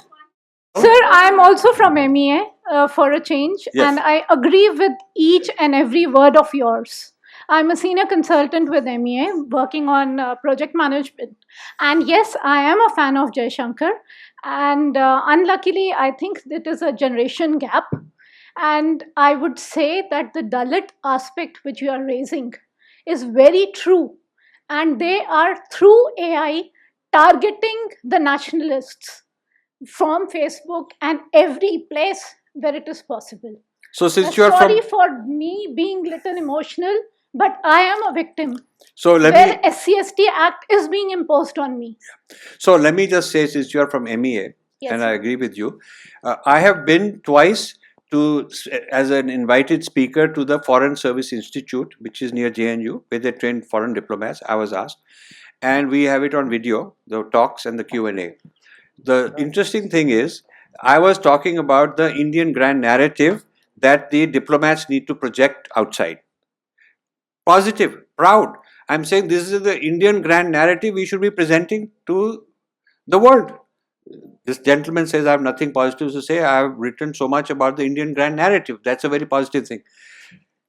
Sir, I am also from MEA for a change, Yes. and I agree with each and every word of yours. I'm a senior consultant with MEA working on project management. And yes, I am a fan of Jai Shankar. And unluckily, I think it is a generation gap. And I would say that the Dalit aspect which you are raising is very true. and they are through AI targeting the nationalists from Facebook and every place where it is possible. So since you are Sorry from, for me being little emotional, but I am a victim so let where me SCST Act is being imposed on me. just say, since you are from MEA, Yes, and sir. I agree with you, I have been twice as an invited speaker to the Foreign Service Institute, which is near JNU, where they train foreign diplomats. I was asked, and we have it on video, the talks and the Q&A. The interesting thing is, I was talking about the Indian grand narrative that the diplomats need to project outside. Positive, proud. I'm saying this is the Indian grand narrative we should be presenting to the world. This gentleman says I have nothing positive to say. I have written so much about the Indian grand narrative. That's a very positive thing.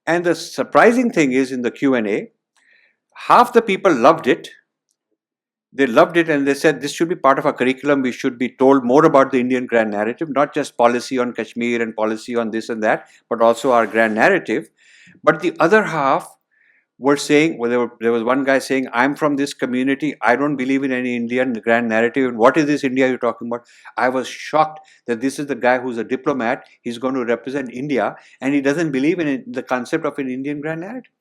And the surprising thing is, in the Q&A, half the people loved it. They loved it, and they said this should be part of our curriculum. We should be told more about the Indian grand narrative, not just policy on Kashmir and policy on this and that, but also our grand narrative. But the other half were saying, well, there was one guy saying, I'm from this community, I don't believe in any Indian grand narrative, and what is this India you're talking about? I was shocked that this is the guy who's a diplomat, he's going to represent India, and he doesn't believe in the concept of an Indian grand narrative.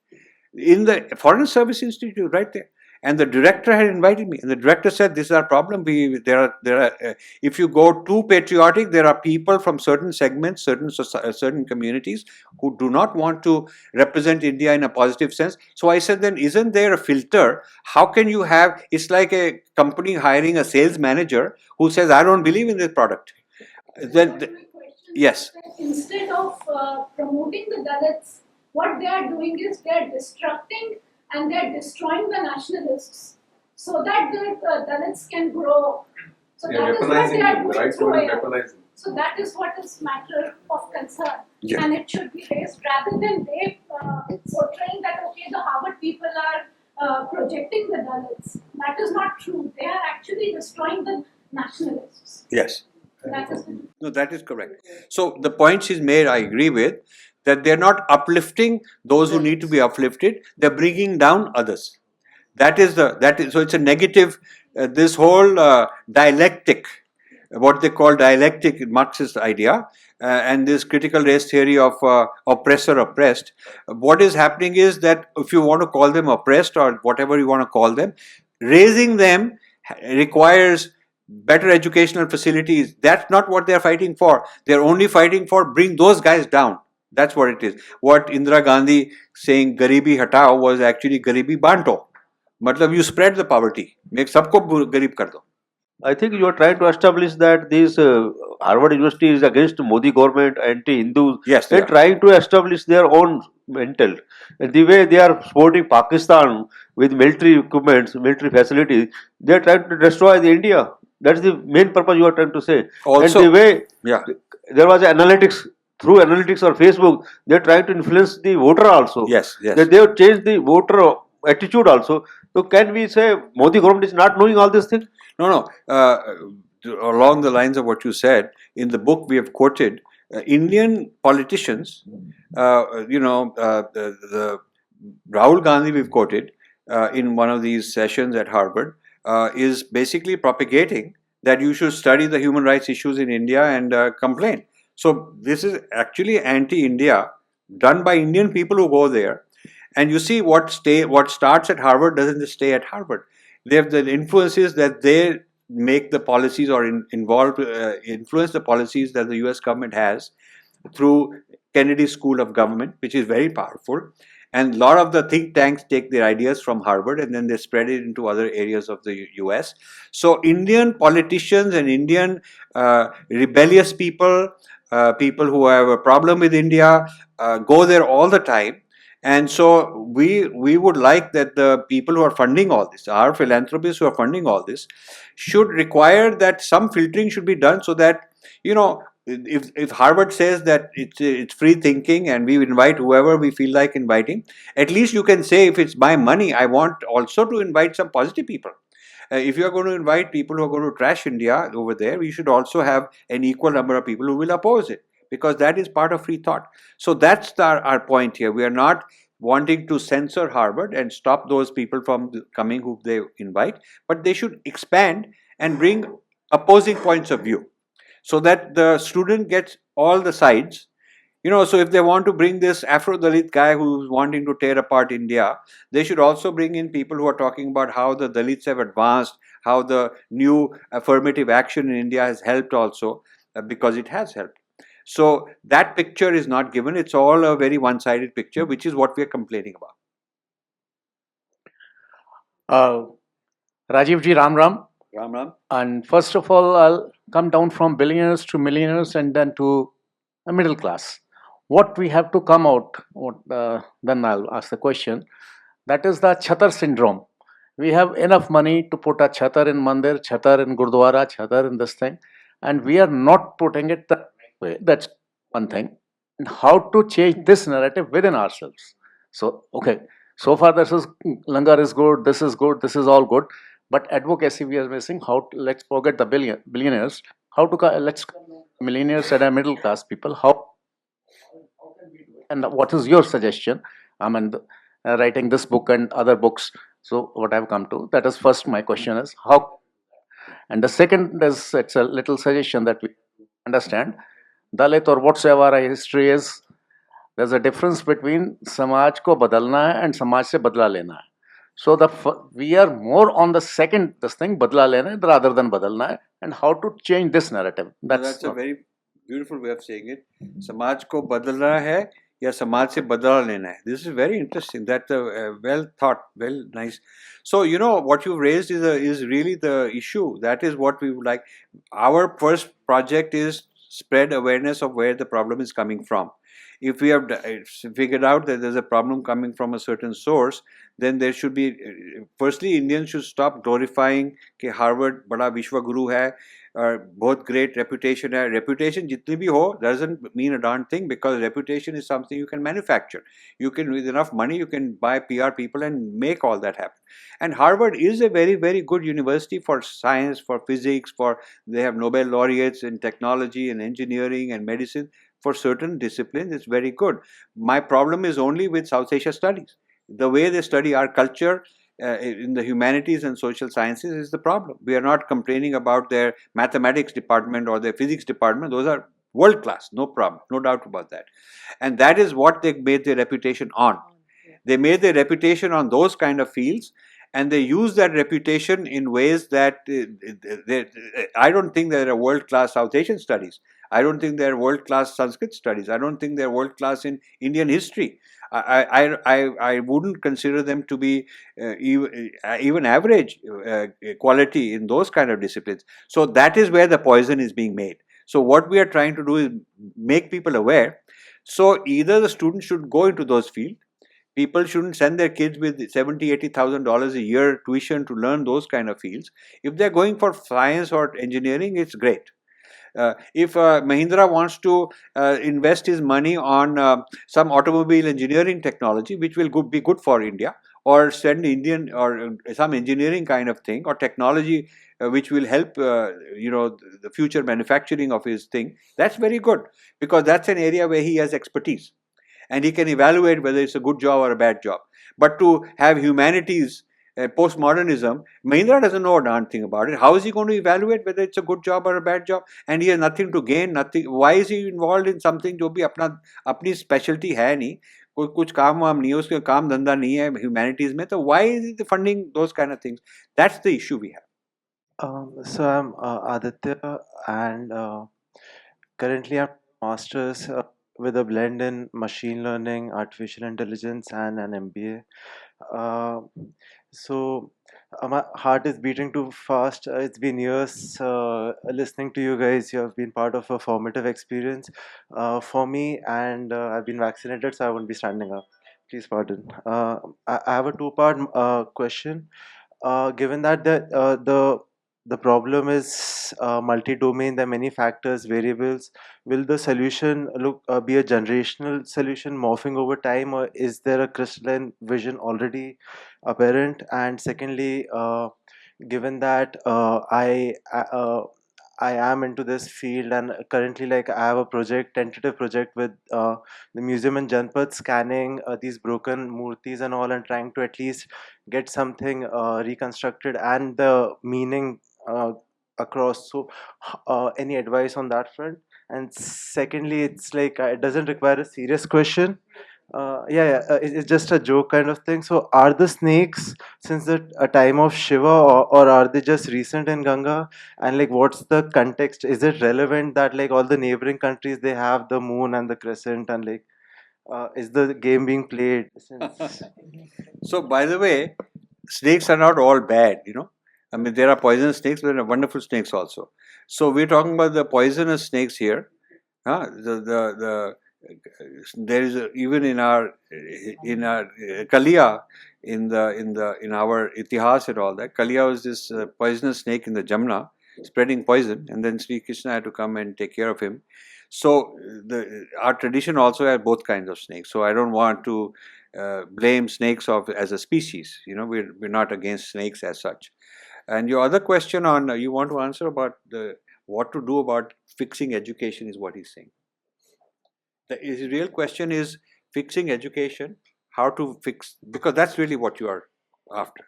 In the Foreign Service Institute, right there. And the director had invited me, and the director said, "This is our problem. If you go too patriotic, there are people from certain segments, certain communities who do not want to represent India in a positive sense." So I said, "Then isn't there a filter? How can you have? It's like a company hiring a sales manager who says, I don't believe in this product." Yes. Instead of promoting the Dalits, what they are doing is they are destructing and they are destroying the nationalists so that the Dalits can grow. So They are that is what they weaponizing are them, doing right? through Word is AI. weaponizing. So that is what is matter of concern, Yeah. and it should be raised rather than they portraying that okay, the Harvard people are projecting the Dalits. That is not true. They are actually destroying the nationalists. Yes. That is the No, that is correct. So the point she's made, I agree with, that they're not uplifting those who need to be uplifted. They're bringing down others. So it's a negative. This whole dialectic, what they call dialectic, Marxist idea, and this critical race theory of oppressor oppressed. What is happening is that if you want to call them oppressed or whatever you want to call them, raising them requires better educational facilities. That's not what they're fighting for. They're only fighting for bring those guys down. That's what it is. What Indira Gandhi saying Garibi Hatao was actually Garibi Banto. Matlab you spread the poverty. Make sabko garib kar do. I think you are trying to establish that this Harvard University is against Modi government, anti-Hindu. Yes, they They're are. trying to establish their own mental. And the way they are supporting Pakistan with military equipment, military facilities, they are trying to destroy the India. That's the main purpose you are trying to say. Also- and the way Yeah. there was analytics, through analytics or Facebook, they are trying to influence the voter also. Yes, yes. That they have changed the voter attitude also. So can we say Modi government is not knowing all these things? No. Along the lines of what you said, in the book we have quoted Indian politicians. The Rahul Gandhi we've quoted in one of these sessions at Harvard is basically propagating that you should study the human rights issues in India and complain. So this is actually anti-India, done by Indian people who go there. And you see what starts at Harvard doesn't just stay at Harvard. They have the influences that they make the policies or influence the policies that the US government has through Kennedy School of Government, which is very powerful. And a lot of the think tanks take their ideas from Harvard and then they spread it into other areas of the US. So Indian politicians and Indian rebellious people, people who have a problem with India, go there all the time. And so we would like that the people who are funding all this, our philanthropists who are funding all this, should require that some filtering should be done so that, if Harvard says that it's free thinking and we invite whoever we feel like inviting, at least you can say, if it's my money, I want also to invite some positive people. If you are going to invite people who are going to trash India over there, we should also have an equal number of people who will oppose it, because that is part of free thought. So that's our point here. We are not wanting to censor Harvard and stop those people from coming who they invite, but they should expand and bring opposing points of view so that the student gets all the sides. So if they want to bring this Afro-Dalit guy who's wanting to tear apart India, they should also bring in people who are talking about how the Dalits have advanced, how the new affirmative action in India has helped also, because it has helped. So that picture is not given. It's all a very one-sided picture, which is what we are complaining about. Rajiv ji, Ram Ram. Ram Ram. And first of all, I'll come down from billionaires to millionaires and then to a middle class. What we have to come out, then I'll ask the question. That is the Chhatar syndrome. We have enough money to put a Chhatar in Mandir, Chhatar in Gurdwara, Chhatar in this thing, and we are not putting it that way. That's one thing. And how to change this narrative within ourselves. So, okay, so far this is Langar is good, this is all good, but advocacy we are missing. Let's forget the billionaires. Let's millionaires and middle class people. And what is your suggestion? I mean, writing this book and other books. So what I've come to, that is first my question is how. And the second is, it's a little suggestion that we understand. Dalit or whatsoever our history is, there's a difference between Samaj ko badalna hai and Samaj se badla lena hai. So we are more on the second, this thing, badla lena hai rather than badalna hai, and how to change this narrative. That's a very beautiful way of saying it. Samaj ko badalna hai ya Samaj se badla lena hai. This is very interesting. That's well thought, well nice. So, what you've raised is really the issue. That is what we would like. Our first project is spread awareness of where the problem is coming from. If we have figured out that there's a problem coming from a certain source, then there should be, firstly, Indians should stop glorifying कि Harvard बड़ा विश्व गुरु है और बहुत great reputation है. Reputation जितनी भी हो doesn't mean a darn thing, because reputation is something you can manufacture. You can, with enough money, you can buy PR people and make all that happen. And Harvard is a very, very good university for science, for physics, they have Nobel laureates in technology and engineering and medicine. For certain disciplines, it's very good. My problem is only with South Asia studies. The way they study our culture in the humanities and social sciences is the problem. We are not complaining about their mathematics department or their physics department. Those are world class, no problem, no doubt about that. And that is what they made their reputation on. They made their reputation on those kind of fields, and they use that reputation in ways that I don't think there are world-class South Asian studies. I don't think they're world-class Sanskrit studies. I don't think they're world-class in Indian history. I wouldn't consider them to be even average quality in those kind of disciplines. So that is where the poison is being made. So what we are trying to do is make people aware. So either the students should go into those fields. People shouldn't send their kids with $70,000, $80,000 a year tuition to learn those kind of fields. If they're going for science or engineering, it's great. If Mahindra wants to invest his money on some automobile engineering technology, which will be good for India, or send Indian or some engineering kind of thing or technology which will help the future manufacturing of his thing, that's very good, because that's an area where he has expertise and he can evaluate whether it's a good job or a bad job. But to have humanities, postmodernism, Mahindra doesn't know a darn thing about it. How is he going to evaluate whether it's a good job or a bad job? And he has nothing to gain, nothing. Why is he involved in something जो भी अपनी specialty है नहीं, कुछ काम वाम नहीं है, उसके काम धंधा नहीं है humanities में, तो why is he funding those kind of things? That's the issue we have. So I'm Aditya, and currently I'm master's with a blend in machine learning, artificial intelligence, and an MBA. So my heart is beating too fast. It's been years listening to you guys. You have been part of a formative experience for me, and I've been vaccinated, so I won't be standing up. Please pardon. I have a two-part question. Given that the problem is multi-domain, there are many factors, variables. Will the solution be a generational solution morphing over time, or is there a crystalline vision already apparent? And secondly, given that I am into this field, and currently, like, I have a tentative project with the museum in Janpat, scanning these broken murtis and all, and trying to at least get something reconstructed and the meaning across. So, any advice on that front? And secondly, it's like it doesn't require a serious question. It's just a joke kind of thing. So, are the snakes since the a time of Shiva, or are they just recent in Ganga? And like, what's the context? Is it relevant that like all the neighboring countries they have the moon and the crescent, and like, is the game being played since? So, by the way, snakes are not all bad, you know. I mean, there are poisonous snakes, but there are wonderful snakes also. So, we're talking about the poisonous snakes here. There is even in our Kalia, in our Itihas and all that. Kalia was this poisonous snake in the Jamna, spreading poison, and then Sri Krishna had to come and take care of him. So our tradition also has both kinds of snakes. So I don't want to blame snakes as a species. You know, we're not against snakes as such. And your other question on you want to answer about what to do about fixing education is what he's saying. His real question is fixing education, how to fix, because that's really what you are after.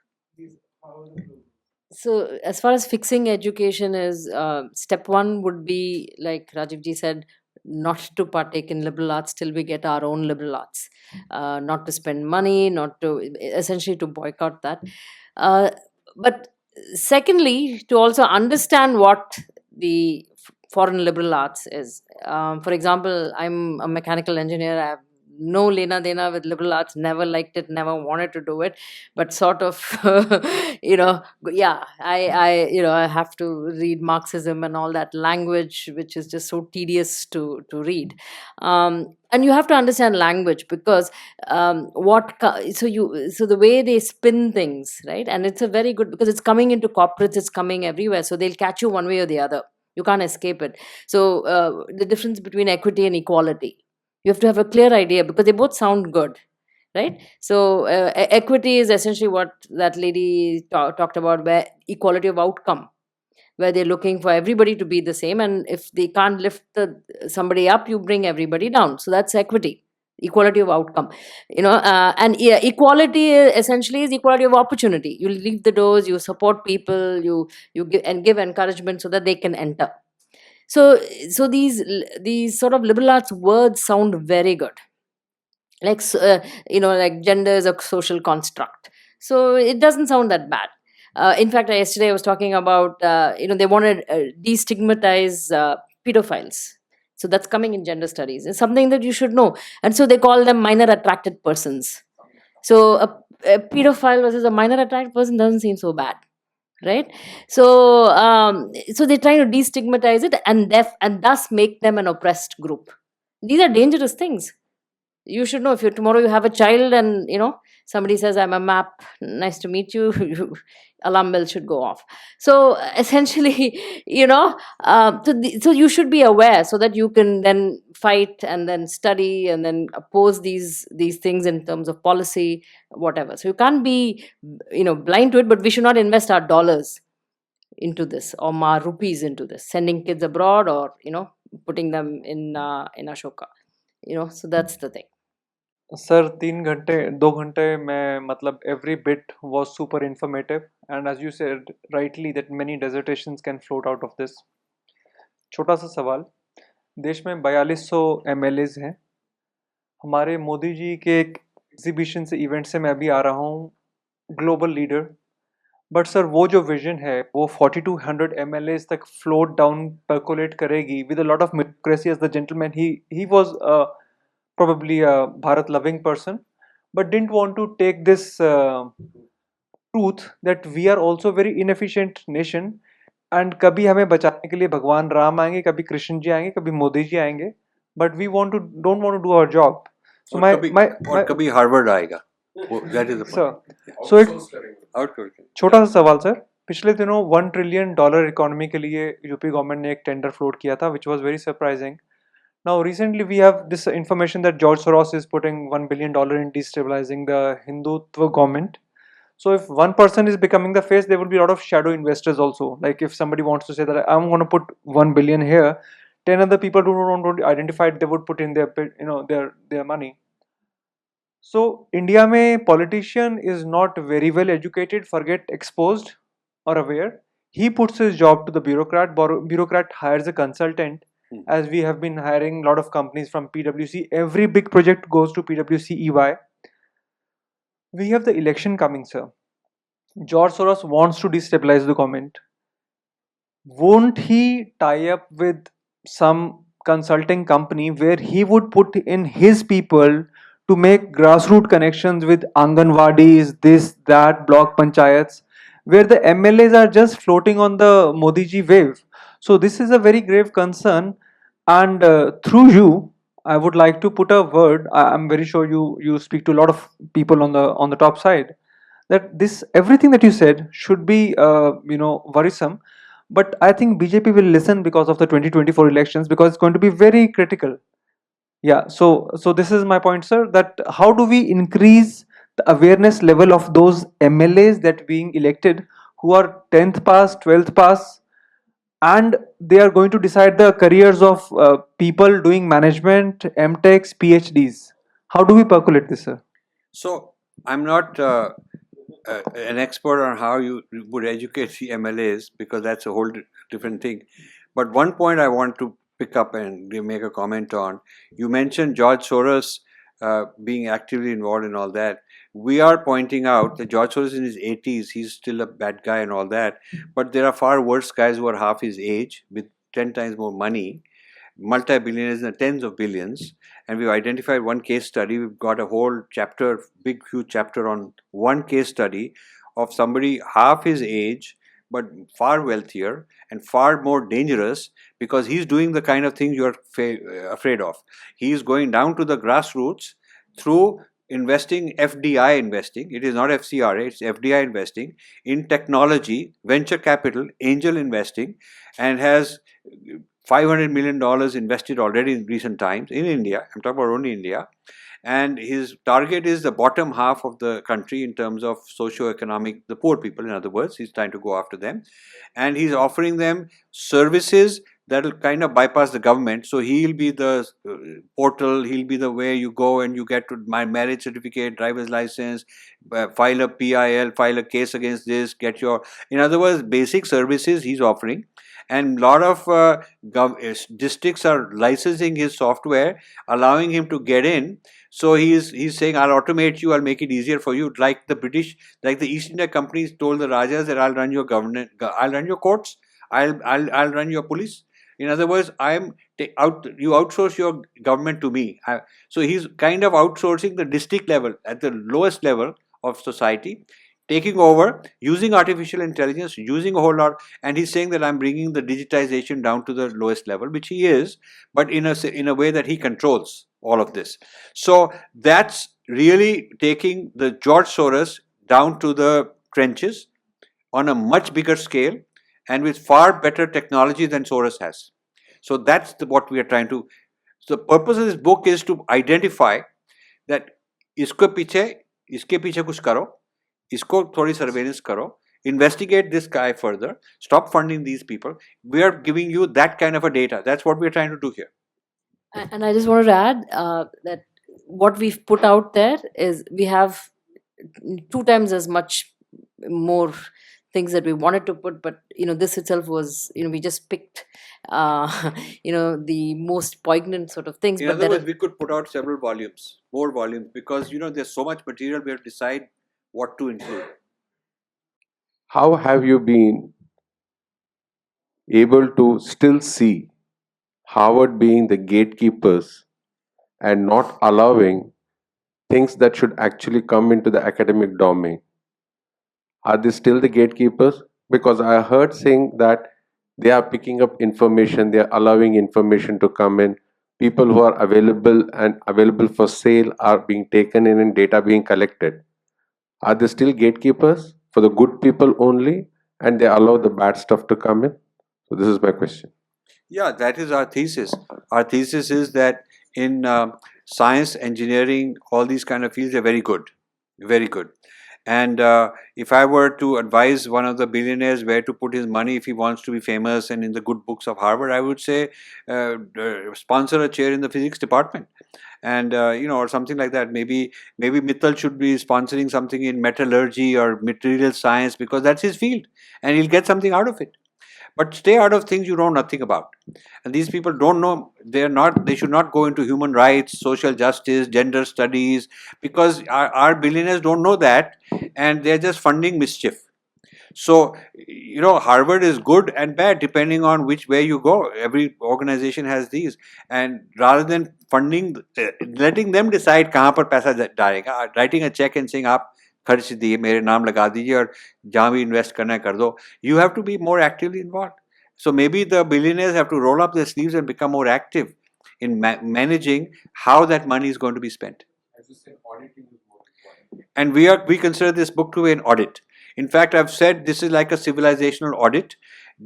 So, as far as fixing education is, step one would be, like Rajiv ji said, not to partake in liberal arts till we get our own liberal arts. Not to spend money, not to, essentially to boycott that. But secondly, to also understand what the foreign liberal arts is. For example, I'm a mechanical engineer. I have no lena dena with liberal arts, never liked it, never wanted to do it, but sort of I have to read Marxism and all that language which is just so tedious to read, and you have to understand language because so the way they spin things, right? And it's a very good, because it's coming into corporates, it's coming everywhere, so they'll catch you one way or the other. You can't escape it. So the difference between equity and equality, you have to have a clear idea because they both sound good, right? So equity is essentially what that lady talked about, where equality of outcome, where they're looking for everybody to be the same, and if they can't lift somebody up, you bring everybody down. So that's equity, equality of outcome, equality essentially is equality of opportunity. You leave the doors, you support people, you give encouragement so that they can enter. So these sort of liberal arts words sound very good, like like gender is a social construct, so it doesn't sound that bad. In fact, yesterday I was talking about they want to destigmatize pedophiles. So that's coming in gender studies. It's something that you should know. And so they call them minor attracted persons. So a pedophile versus a minor attracted person doesn't seem so bad, right? So so they're trying to destigmatize it and thus make them an oppressed group. These are dangerous things. You should know, if tomorrow you have a child and somebody says, I'm a map, nice to meet you, alarm bell should go off. So essentially, so you should be aware so that you can then fight and then study and then oppose these things in terms of policy, whatever. So you can't be blind to it, but we should not invest our dollars into this or our rupees into this, sending kids abroad or putting them in Ashoka. So that's the thing. Sir 2 घंटे में मतलब every bit was super informative, and as you said rightly that many dissertations can float out of this. छोटा सा सवाल, देश में 4200 MLAs हैं. हमारे मोदी जी के एग्जीबिशन से इवेंट से मैं भी आ रहा हूँ, ग्लोबल लीडर, बट सर वो जो विजन है वो 4200 MLAs तक फ्लोट डाउन परकोलेट करेगी with a lot of meritocracy. As the gentleman, he was probably a Bharat loving person, but didn't want to take this truth that we are also very inefficient nation, and कभी हमें बचाने के लिए भगवान राम आएंगे, कभी कृष्ण जी आएंगे, कभी मोदी जी आएंगे, but we don't want to do our job. So और कभी हार्वर्ड आएगा. That is the point. So एक छोटा सा सवाल सर, पिछले दिनों $1 trillion इकोनॉमी के लिए यूपी गवर्नमेंट ने एक टेंडर फ्लोट किया था, which was very surprising. Now recently we have this information that George Soros is putting $1 billion in destabilizing the Hindutva government. So if one person is becoming the face, there will be a lot of shadow investors also. Like if somebody wants to say that I'm going to put 1 billion here, 10 other people who don't identify it, they would put in their their money. So India mein politician is not very well educated, forget exposed or aware. He puts his job to the bureaucrat. Bureaucrat hires a consultant, as we have been hiring a lot of companies from PwC. Every big project goes to PwC EY. We have the election coming, sir. George Soros wants to destabilize the government. Won't he tie up with some consulting company where he would put in his people to make grassroots connections with Anganwadis, this, that, block panchayats, where the MLAs are just floating on the Modi ji wave? So this is a very grave concern, and through you, I would like to put a word. I'm very sure you speak to a lot of people on the top side, that this everything that you said should be worrisome, but I think BJP will listen because of the 2024 elections, because it's going to be very critical. Yeah, so this is my point, sir, that how do we increase the awareness level of those MLAs that being elected who are 10th pass, 12th pass, and they are going to decide the careers of people doing management, MTechs, PhDs. How do we percolate this, sir? So I'm not an expert on how you would educate the MLAs, because that's a whole different thing. But one point I want to pick up and make a comment on. You mentioned George Soros being actively involved in all that. We are pointing out that George Soros in his 80s, he's still a bad guy and all that. But there are far worse guys who are half his age with 10 times more money, multi-billionaires in the tens of billions. And we've identified one case study. We've got a whole chapter, big, huge chapter on one case study of somebody half his age, but far wealthier and far more dangerous, because he's doing the kind of things you're afraid of. He's going down to the grassroots through investing, FDI investing. It is not FCRA, it's FDI investing in technology, venture capital, angel investing, and has $500 million invested already in recent times in India. I'm talking about only India. And his target is the bottom half of the country in terms of socio-economic, the poor people, in other words. He's trying to go after them. And he's offering them services that will kind of bypass the government. So he'll be the portal, he'll be the way you go and you get to my marriage certificate, driver's license, file a PIL, file a case against this, get your, in other words, basic services he's offering. And a lot of districts are licensing his software, allowing him to get in. So he's saying, I'll automate you, I'll make it easier for you. Like the British, like the East India companies told the Rajas that I'll run your government, I'll run your courts, I'll run your police. In other words, you outsource your government to me. So he's kind of outsourcing the district level, at the lowest level of society, taking over, using artificial intelligence, using a whole lot, and he's saying that I'm bringing the digitization down to the lowest level, which he is, but in a way that he controls all of this. So that's really taking the George Soros down to the trenches on a much bigger scale and with far better technology than Soros has. So that's what we are trying to. So the purpose of this book is to identify that इसके पीछे कुछ करो, इसको थोड़ी surveillance करो, investigate this guy further, stop funding these people. We are giving you that kind of a data. That's what we're trying to do here. And I just wanted to add that what we've put out there is we have 2 times as much more things that we wanted to put, but this itself was, we just picked the most poignant sort of things. In other words, we could put out several volumes, more volumes, because there's so much material, we have to decide what to include. How have you been able to still see Harvard being the gatekeepers and not allowing things that should actually come into the academic domain? Are they still the gatekeepers? Because I heard saying that they are picking up information, they are allowing information to come in. People who are available for sale are being taken in and data being collected. Are they still gatekeepers for the good people only, and they allow the bad stuff to come in? So this is my question. Yeah, that is our thesis. Our thesis is that in science, engineering, all these kind of fields are very good, very good. And if I were to advise one of the billionaires where to put his money if he wants to be famous and in the good books of Harvard, I would say sponsor a chair in the physics department, and or something like that. Maybe Mittal should be sponsoring something in metallurgy or material science, because that's his field, and he'll get something out of it. But stay out of things you know nothing about. And these people don't know, they should not go into human rights, social justice, gender studies, because our billionaires don't know that, and they're just funding mischief. So, Harvard is good and bad depending on which way you go. Every organization has these. And rather than funding, letting them decide kahan par paisa डालेगा, writing a check and saying, आप खर्च दिए, मेरे नाम लगा दीजिए और जहाँ भी invest करना है कर दो. You have to be more actively involved. So maybe the billionaires have to roll up their sleeves and become more active in managing how that money is going to be spent. As you said, auditing is more important. And we consider this book to be an audit. In fact, I've said this is like a civilizational audit.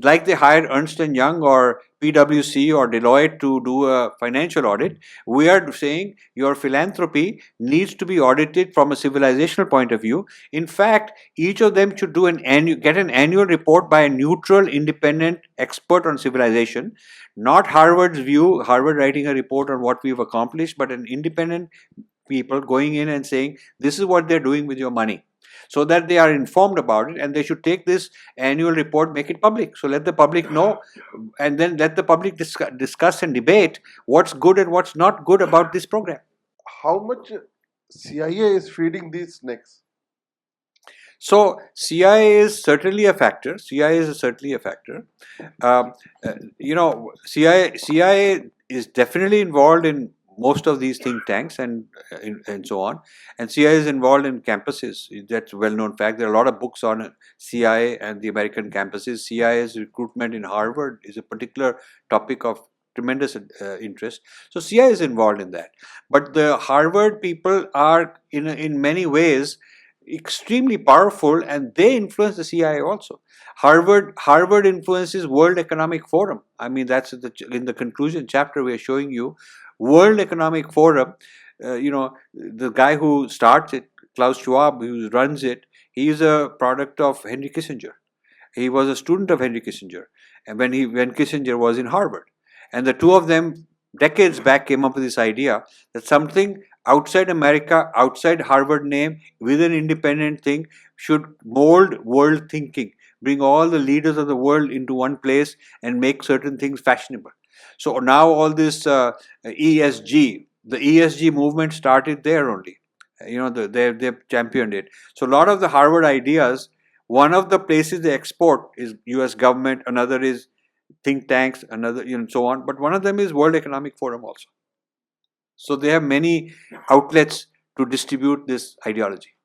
Like they hired Ernst & Young or PwC or Deloitte to do a financial audit, we are saying your philanthropy needs to be audited from a civilizational point of view. In fact, each of them should do get an annual report by a neutral, independent expert on civilization. Not Harvard's view, Harvard writing a report on what we've accomplished, but an independent people going in and saying, this is what they're doing with your money. So that they are informed about it, and they should take this annual report, make it public. So let the public know, and then let the public discuss and debate what's good and what's not good about this program. How much CIA is feeding these snakes? So CIA is certainly a factor. CIA is definitely involved in most of these think tanks and so on, and CIA is involved in campuses. That's a well-known fact. There are a lot of books on CIA and the American campuses. CIA's recruitment in Harvard is a particular topic of tremendous interest. So CIA is involved in that. But the Harvard people are in many ways extremely powerful, and they influence the CIA also. Harvard influences World Economic Forum. I mean, that's in the conclusion chapter we are showing you. World Economic Forum, the guy who starts it, Klaus Schwab, who runs it, he is a product of Henry Kissinger. He was a student of Henry Kissinger, and when Kissinger was in Harvard. And the two of them, decades back, came up with this idea that something outside America, outside Harvard name, with an independent thing, should mold world thinking, bring all the leaders of the world into one place and make certain things fashionable. So now all this ESG, the ESG movement started there only. They've championed it. So a lot of the Harvard ideas, one of the places they export is US government, another is think tanks, another, so on. But one of them is World Economic Forum also. So they have many outlets to distribute this ideology.